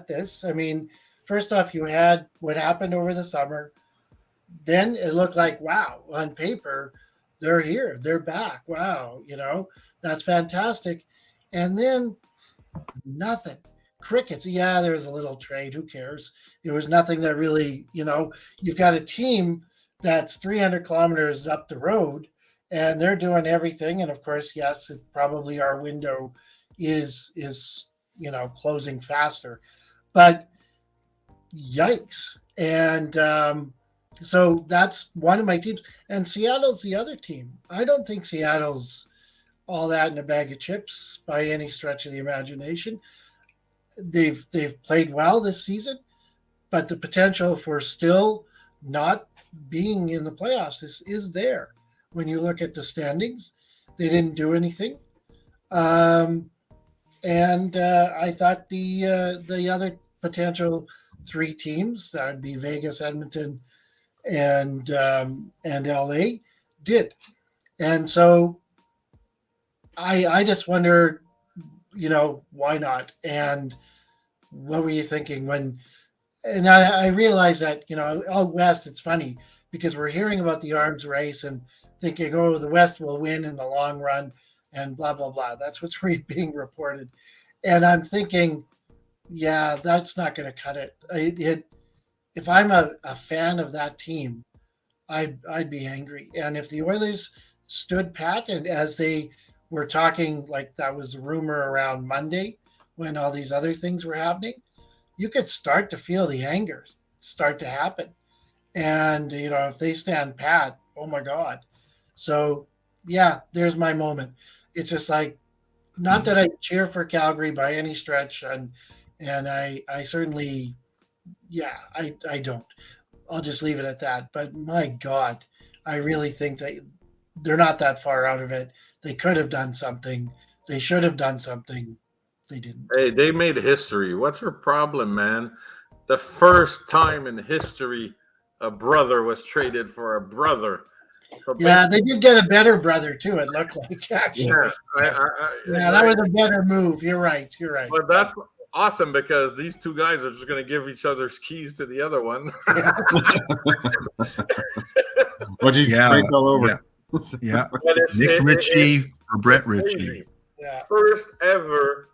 this. I mean, first off, you had what happened over the summer. Then it looked like, wow, on paper, they're here. They're back. Wow, that's fantastic. And then nothing. Crickets. Yeah, there was a little trade. Who cares? It was nothing that really, you've got a team that's 300 kilometers up the road and they're doing everything. And of course, yes, probably our window is closing faster, but yikes. And so that's one of my teams. And Seattle's the other team. I don't think Seattle's all that in a bag of chips by any stretch of the imagination. They've played well this season, but the potential for still not being in the playoffs is there. When you look at the standings, they didn't do anything. And I thought the other potential three teams, that would be Vegas, Edmonton, and LA, did. And so I just wonder, why not? And what were you thinking when And I realize that, out West, it's funny because we're hearing about the arms race and thinking, oh, the West will win in the long run and blah, blah, blah. That's what's being reported. And I'm thinking, yeah, that's not going to cut it. If I'm a fan of that team, I'd be angry. And if the Oilers stood pat, and as they were talking, like that was a rumor around Monday when all these other things were happening, you could start to feel the anger start to happen. And, if they stand pat, oh my God. So, yeah, there's my moment. It's just like, not that I cheer for Calgary by any stretch. And I certainly, I don't. I'll just leave it at that. But my God, I really think that they're not that far out of it. They could have done something. They should have done something. They didn't. Hey, they made history. What's your problem, man? The first time in history a brother was traded for a brother. So yeah, they did get a better brother too, it looked like, actually. Yeah, that was a better move. You're right. But that's awesome because these two guys are just going to give each other's keys to the other one. What you scraped all over. Yeah. Nick Ritchie for Brett Ritchie. Yeah. First ever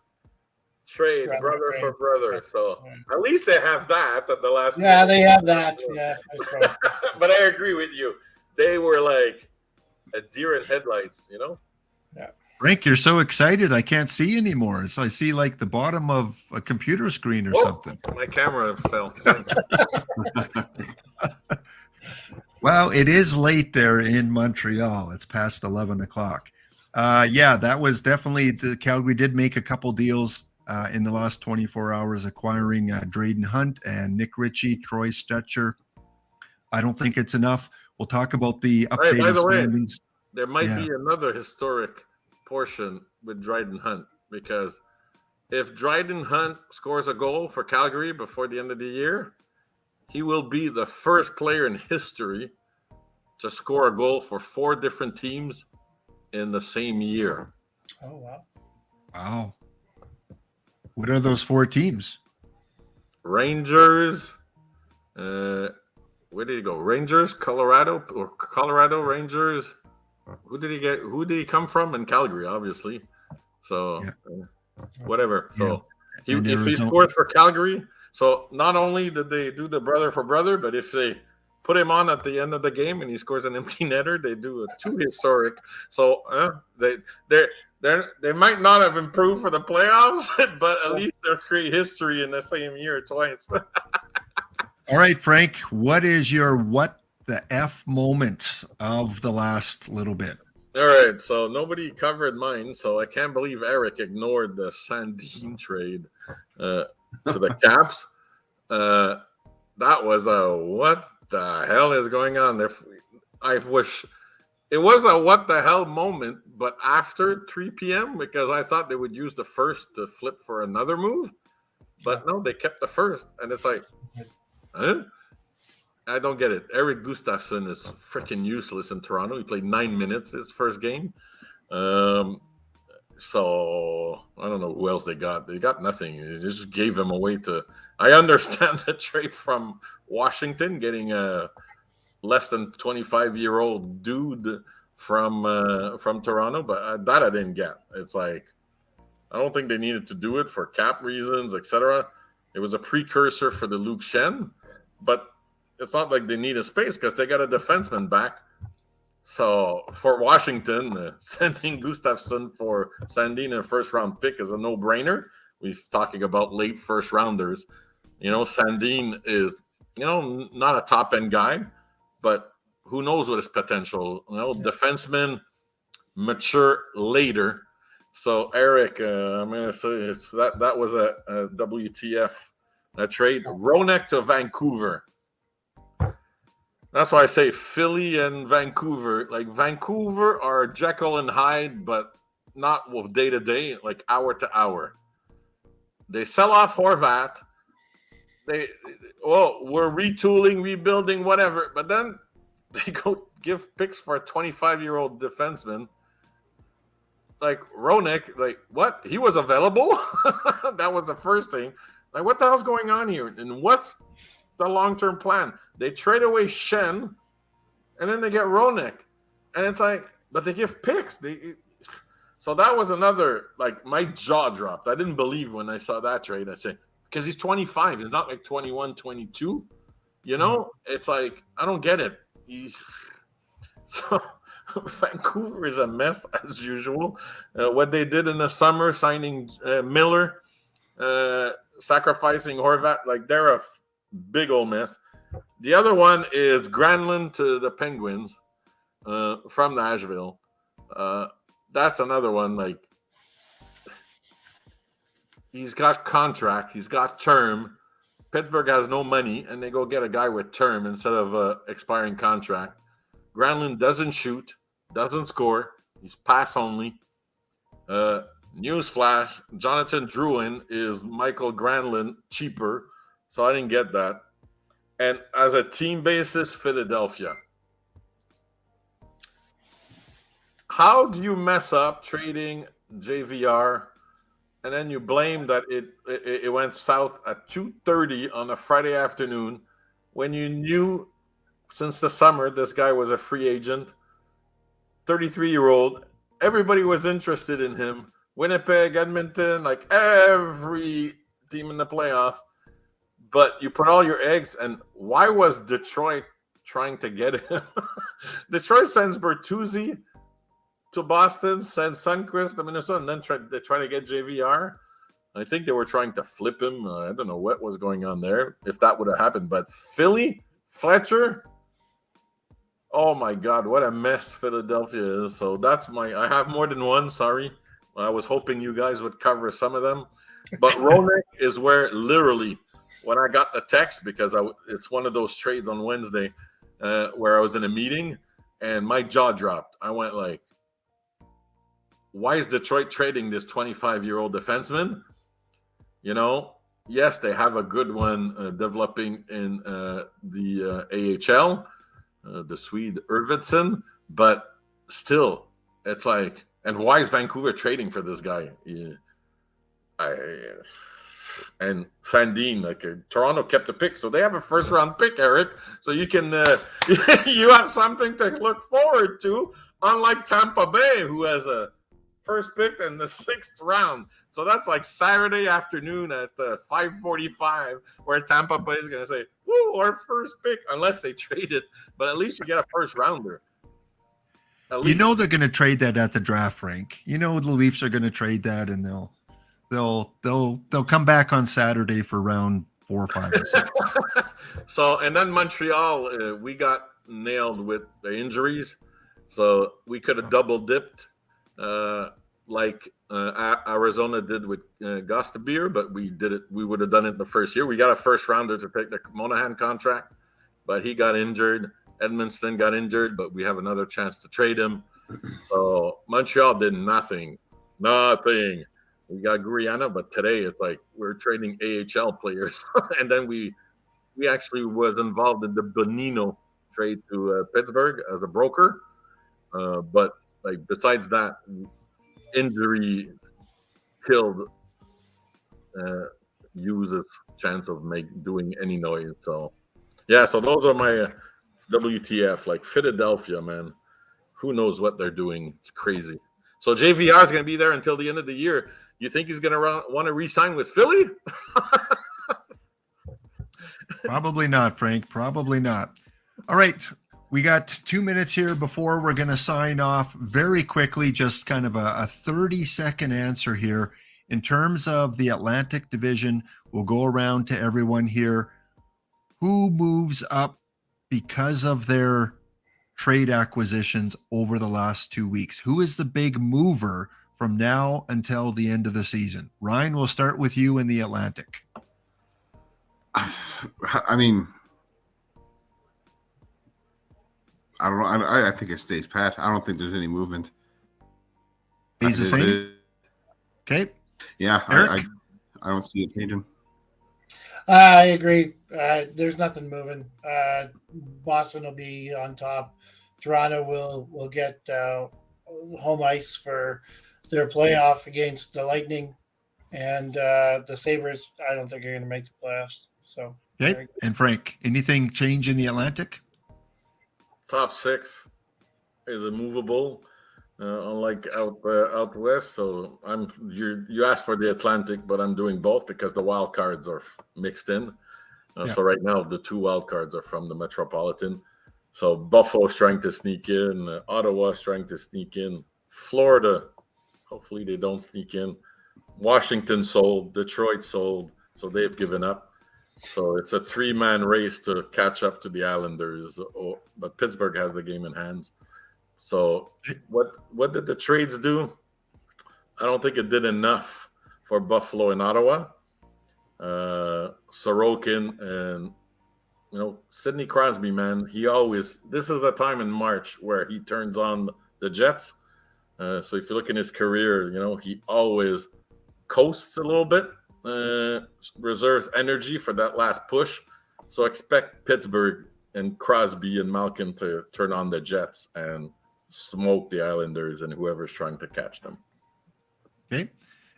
trade, brother for brother. So at least they have that at the last. Yeah, they have that. Yeah, I suppose. But I agree with you. They were like a deer in headlights, Yeah. Frank, you're so excited. I can't see anymore. So I see like the bottom of a computer screen or something. My camera fell. Well, it is late there in Montreal. It's past 11 o'clock. That was definitely the Calgary did make a couple deals in the last 24 hours, acquiring Drayden Hunt and Nick Ritchie, Troy Stetcher. I don't think it's enough. We'll talk about the updated by the standings. Way, there might be another historic portion with Drayden Hunt, because if Drayden Hunt scores a goal for Calgary before the end of the year, he will be the first player in history to score a goal for 4 different teams in the same year. Oh, wow. Wow. What are those 4 teams? Rangers. Where did he go? Rangers, Colorado Rangers. Who did he get? Who did he come from? In Calgary, obviously. So whatever. So if he scored for Calgary, so not only did they do the brother for brother, but if they put him on at the end of the game and he scores an empty netter, they do a 2 historic. So they might not have improved for the playoffs, but at least they'll create history in the same year twice. All right, Frank, what is your what the F moment of the last little bit? All right, so nobody covered mine, so I can't believe Eric ignored the Sandin trade to the Caps. That was a what the hell is going on there? I wish it was a what the hell moment, but after 3 p.m. because I thought they would use the first to flip for another move. But no, they kept the first, and it's like, huh? I don't get it. Erik Gustafsson is freaking useless in Toronto. He played 9 minutes his first game. So I don't know who else they got. They got nothing. They just gave him away to. I understand the trade from Washington, getting a less than 25-year-old dude from Toronto, but that I didn't get. It's like I don't think they needed to do it for cap reasons, etc. It was a precursor for the Luke Shen, but it's not like they need a space because they got a defenseman back. So for Washington, sending Gustafsson for Sandin a first-round pick is a no-brainer. We're talking about late first-rounders. Sandin is, not a top-end guy, but who knows what his potential. Defensemen mature later. So Eric, I'm going to say that was a WTF trade. Ronek to Vancouver. That's why I say Philly and Vancouver. Like Vancouver are Jekyll and Hyde, but not with day to day, like hour to hour. They sell off Horvat. We're retooling, rebuilding, whatever. But then they go give picks for a 25-year-old defenseman. Like Ronek, like what? He was available? That was the first thing. Like what the hell's going on here? And what's the long-term plan. They trade away Shen, and then they get Roenick. And it's like, but they give picks. So that was another, like, my jaw dropped. I didn't believe when I saw that trade. I said, because he's 25. He's not like 21, 22. You know? It's like, I don't get it. So Vancouver is a mess, as usual. What they did in the summer, signing Miller, sacrificing Horvat, like, they're a big old mess. The other one is Granlund to the Penguins from Nashville. That's another one. Like, he's got contract, he's got term. Pittsburgh has no money, and they go get a guy with term instead of expiring contract. Granlund doesn't shoot, doesn't score. He's pass only. Newsflash: Jonathan Drouin is Michael Granlund cheaper, so I didn't get that. And as a team basis, Philadelphia. How do you mess up trading JVR, and then you blame that it went south at 2:30 on a Friday afternoon when you knew since the summer this guy was a free agent, 33-year-old. Everybody was interested in him. Winnipeg, Edmonton, like every team in the playoff. But you put all your eggs, and why was Detroit trying to get him? Detroit sends Bertuzzi to Boston, sends Sundqvist to Minnesota, and then they try to get JVR. I think they were trying to flip him. I don't know what was going on there, if that would have happened. But Philly, Fletcher, oh my God, what a mess Philadelphia is. So that's I have more than one, sorry. I was hoping you guys would cover some of them. But Roenick is where literally when I got the text, because it's one of those trades on Wednesday where I was in a meeting and my jaw dropped. I went like, why is Detroit trading this 25-year-old defenseman? You know, yes, they have a good one developing in the AHL, the Swede Arvidsson, but still, it's like, and why is Vancouver trading for this guy? And Sandin, like Toronto kept the pick, so they have a first-round pick, Eric. So you can you have something to look forward to, unlike Tampa Bay, who has a first pick in the 6th round. So that's like Saturday afternoon at 5:45, where Tampa Bay is going to say, "Woo, our first pick," unless they trade it. But at least you get a first rounder. You know they're going to trade that at the draft, Frank. You know the Leafs are going to trade that, and they'll come back on Saturday for round 4, 5, and 6. So, and then Montreal, we got nailed with the injuries, so we could have double dipped like Arizona did with Gostisbehere, but we did it. We would have done it the first year. We got a first rounder to take the Monahan contract, but he got injured. Edmondson got injured, but we have another chance to trade him. So Montreal did nothing. We got Gurianov, but today it's like we're trading AHL players. And then we actually was involved in the Bonino trade to Pittsburgh as a broker. But like besides that, injury killed Hughes' chance of doing any noise. So yeah, so those are my WTF. Like Philadelphia, man, who knows what they're doing? It's crazy. So JVR is going to be there until the end of the year. You think he's going to want to re-sign with Philly? Probably not, Frank. Probably not. All right. We got 2 minutes here before we're going to sign off. Very quickly, just kind of a 30-second answer here. In terms of the Atlantic Division, we'll go around to everyone here. Who moves up because of their trade acquisitions over the last 2 weeks? Who is the big mover from now until the end of the season? Ryan, we'll start with you in the Atlantic. I mean, I don't know. I think it stays pat. I don't think there's any movement. Stays the same? Okay. Yeah, I don't see it changing. I agree. There's nothing moving. Boston will be on top. Toronto will get home ice for their playoff against the Lightning, and the Sabres, I don't think are going to make the playoffs. So Okay. And Frank, anything change in the Atlantic? Top 6 is immovable, unlike out west. So you asked for the Atlantic, but I'm doing both because the wild cards are mixed in. So right now the 2 wild cards are from the Metropolitan. So Buffalo's trying to sneak in, Ottawa's trying to sneak in, Florida, hopefully they don't sneak in. Washington sold, Detroit sold, so they've given up. So it's a 3-man race to catch up to the Islanders, but Pittsburgh has the game in hands. So what did the trades do? I don't think it did enough for Buffalo and Ottawa. Sorokin and Sidney Crosby, man, this is the time in March where he turns on the Jets. So if you look in his career, he always coasts a little bit, reserves energy for that last push. So expect Pittsburgh and Crosby and Malkin to turn on the Jets and smoke the Islanders and whoever's trying to catch them. Okay.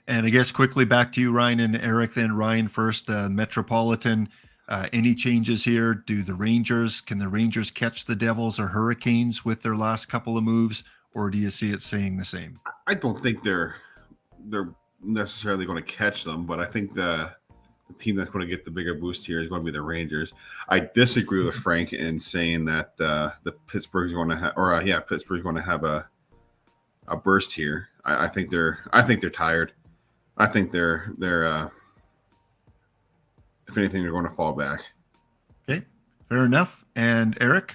And I guess quickly back to you, Ryan and Eric. Then Ryan first, Metropolitan. Any changes here? Can the Rangers catch the Devils or Hurricanes with their last couple of moves, or do you see it staying the same? I don't think they're necessarily going to catch them, but I think the team that's going to get the bigger boost here is going to be the Rangers. I disagree with Frank in saying that the Pittsburgh's going to have, Pittsburgh's going to have a burst here. I think they're tired. I think they're if anything, they're going to fall back. Okay, fair enough. And Eric?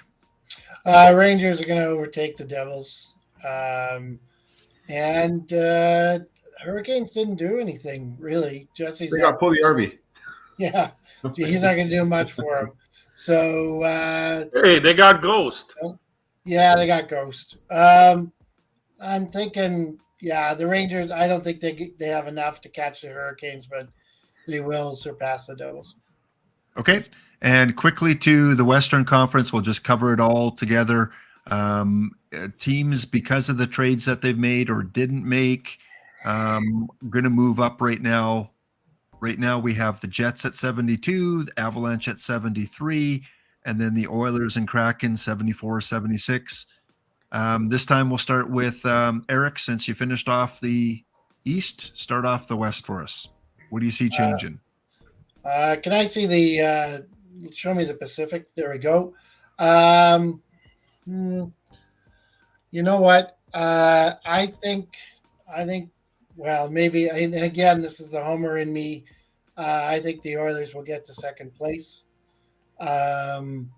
Rangers are going to overtake the Devils. And Hurricanes didn't do anything, really. They got Puljujärvi. Yeah, he's not going to do much for him. So hey, they got Ghost. Yeah, they got Ghost. I'm thinking, the Rangers. I don't think they have enough to catch the Hurricanes, but they will surpass the Devils. Okay, and quickly to the Western Conference, we'll just cover it all together. Teams, because of the trades that they've made or didn't make, going to move up right now. Right now, we have the Jets at 72, the Avalanche at 73, and then the Oilers and Kraken 74, 76. This time, we'll start with Eric. Since you finished off the East, start off the West for us. What do you see changing? Can I see show me the Pacific? There we go. You know what? I think, well, maybe, and again, this is the homer in me. I think the Oilers will get to second place. And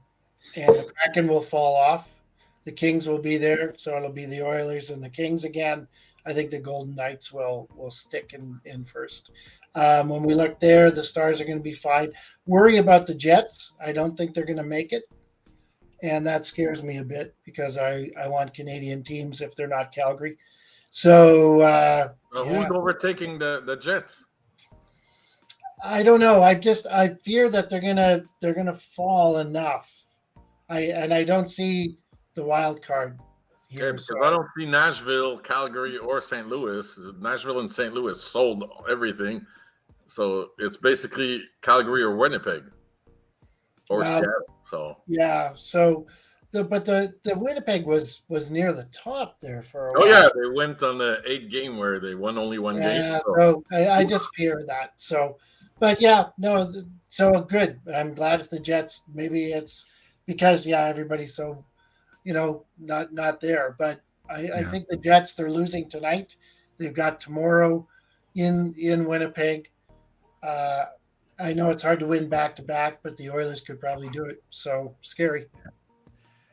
the Kraken will fall off. The Kings will be there, so it'll be the Oilers and the Kings again. I think the Golden Knights will stick in first. When we look there, the Stars are going to be fine. Worry about the Jets. I don't think they're going to make it. And that scares me a bit because I want Canadian teams if they're not Calgary. So who's overtaking the Jets? I don't know. I fear that they're gonna fall enough. I don't see the wild card here. Okay, because I don't see Nashville, Calgary, or St. Louis. Nashville and St. Louis sold everything, so it's basically Calgary or Winnipeg or Seattle. So yeah, so the Winnipeg was near the top there for a while. Oh yeah, they went on the 8 game where they won only one game. Yeah, so I just fear that. So, but yeah, no, so good. I'm glad if the Jets. Maybe it's because everybody's so not there. But I think the Jets, they're losing tonight. They've got tomorrow in Winnipeg. I know it's hard to win back-to-back, but the Oilers could probably do it. So, scary.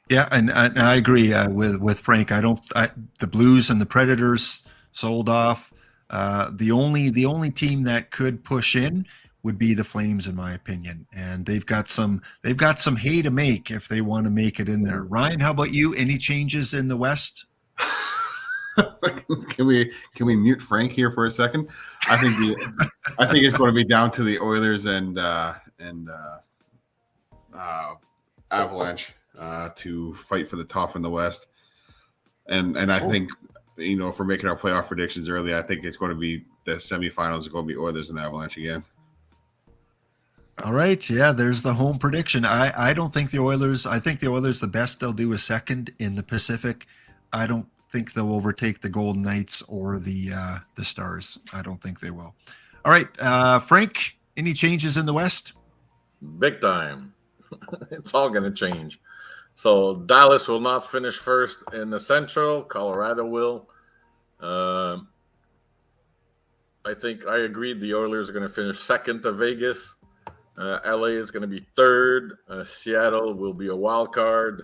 Yeah, and I agree with Frank. The Blues and the Predators sold off. The only team that could push in would be the Flames, in my opinion. And they've got some hay to make if they want to make it in there. Ryan, how about you? Any changes in the West? Can we mute Frank here for a second? I think it's going to be down to the Oilers and Avalanche to fight for the top in the West. And I think if we're making our playoff predictions early, I think it's going to be the semifinals are going to be Oilers and Avalanche again. All right. Yeah, there's the home prediction. I don't think the Oilers, I think the Oilers, the best they'll do is second in the Pacific. I don't think they'll overtake the Golden Knights or the Stars. I don't think they will. All right. Frank, any changes in the West? Big time. It's all going to change. So Dallas will not finish first in the Central. Colorado will. I think I agreed the Oilers are going to finish second to Vegas. LA is going to be third. Seattle will be a wild card.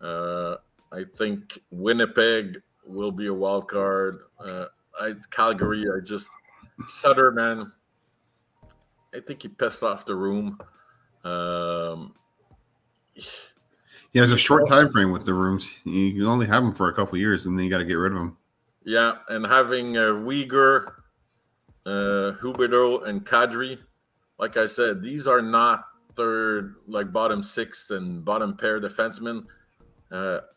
I think Winnipeg will be a wild card. Calgary, Sutter, man, I think he pissed off the room. He has a short time frame with the rooms. You only have them for a couple years, and then you got to get rid of them. Yeah, and having Uyghur, Huberdeau, and Kadri, like I said, these are not third, like bottom six and bottom pair defensemen.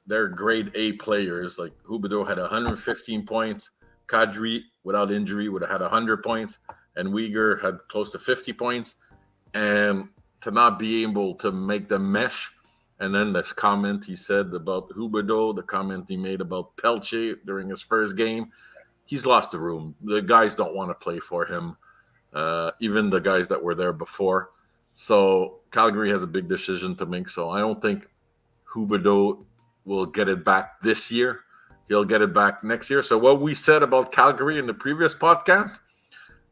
They're grade A players. Like Huberdeau had 115 points. Kadri, without injury, would have had 100 points. And Uyghur had close to 50 points. And to not be able to make them mesh. And then this comment he said about Huberdeau, the comment he made about Pelche during his first game, he's lost the room. The guys don't want to play for him, even the guys that were there before. So Calgary has a big decision to make. So I don't think Huberdeau will get it back this year. He'll get it back next year. So what we said about Calgary in the previous podcast,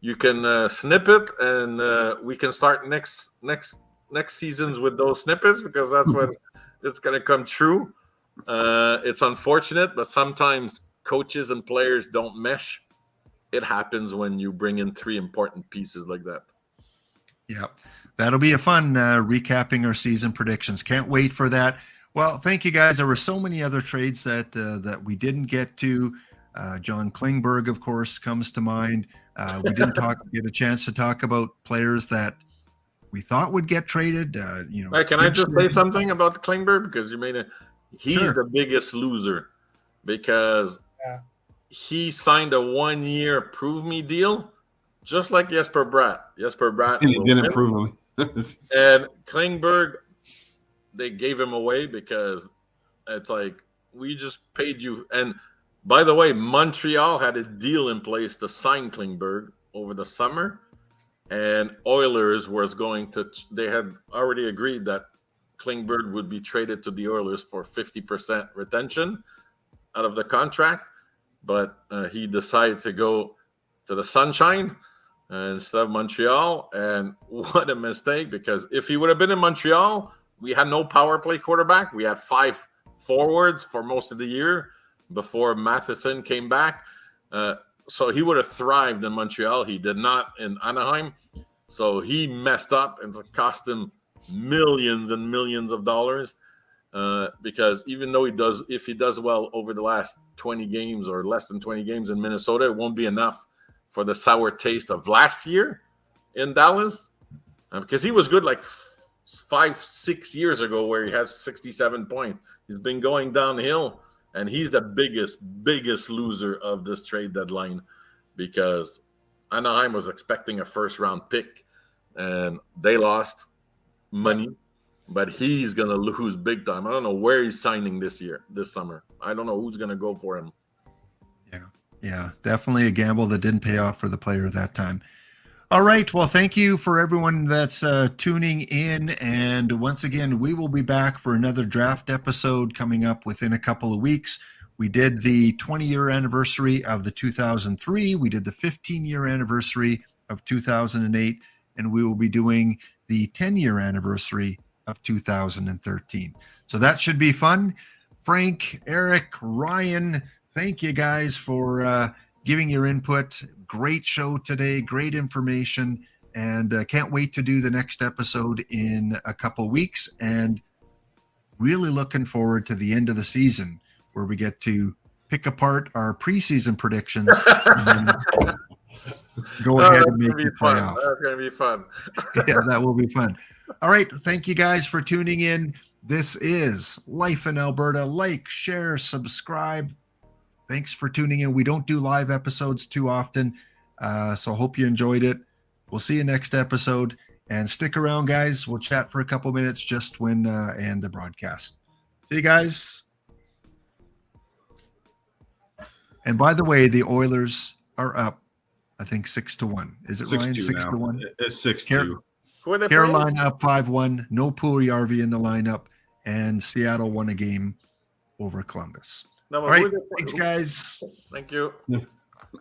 you can snip it, and we can start next seasons with those snippets, because that's when it's going to come true. It's unfortunate, but sometimes coaches and players don't mesh. It happens when you bring in three important pieces like that. Yeah, that'll be a fun recapping our season predictions. Can't wait for that. Well, thank you guys. There were so many other trades that we didn't get to. John Klingberg, of course, comes to mind. We didn't get a chance to talk about players that we thought would get traded. Hey, can I just say something about Klingberg? Because he's the biggest loser, because he signed a 1-year prove me deal, just like Jesper Bratt. And he didn't prove him. And Klingberg, they gave him away because it's like, we just paid you. And by the way, Montreal had a deal in place to sign Klingberg over the summer. And Oilers they had already agreed that Klingberg would be traded to the Oilers for 50% retention out of the contract. But he decided to go to the Sunshine instead of Montreal. And what a mistake, because if he would have been in Montreal, we had no power play quarterback. We had 5 forwards for most of the year before Matheson came back. So he would have thrived in Montreal. He did not in Anaheim. So he messed up, and it cost him millions and millions of dollars. Because even though if he does well over the last 20 games or less than 20 games in Minnesota, it won't be enough for the sour taste of last year in Dallas. Because he was good like 5-6 years ago, where he has 67 points. He's been going downhill. And he's the biggest loser of this trade deadline, because Anaheim was expecting a first-round pick, and they lost money. But he's going to lose big time. I don't know where he's signing this summer. I don't know who's going to go for him. Yeah, definitely a gamble that didn't pay off for the player that time. All right. Well, thank you for everyone that's tuning in. And once again, we will be back for another draft episode coming up within a couple of weeks. We did the 20-year anniversary of the 2003. We did the 15-year anniversary of 2008. And we will be doing the 10-year anniversary of 2013. So that should be fun. Frank, Eric, Ryan, thank you guys for giving your input. Great show today, great information, and can't wait to do the next episode in a couple weeks, and really looking forward to the end of the season where we get to pick apart our preseason predictions and go ahead and make the playoff. That's going to be fun. Yeah, that will be fun. All right, thank you guys for tuning in. This is Life in Alberta. Like, share, subscribe. Thanks for tuning in. We don't do live episodes too often, so hope you enjoyed it. We'll see you next episode. And stick around, guys. We'll chat for a couple minutes just when and the broadcast. See you guys. And by the way, the Oilers are up, I think 6-1. Is it Ryan? 6-1. It's 6-2. Carolina up 5-1. No Puljujärvi in the lineup, and Seattle won a game over Columbus. No, all right, thanks, guys. Thank you.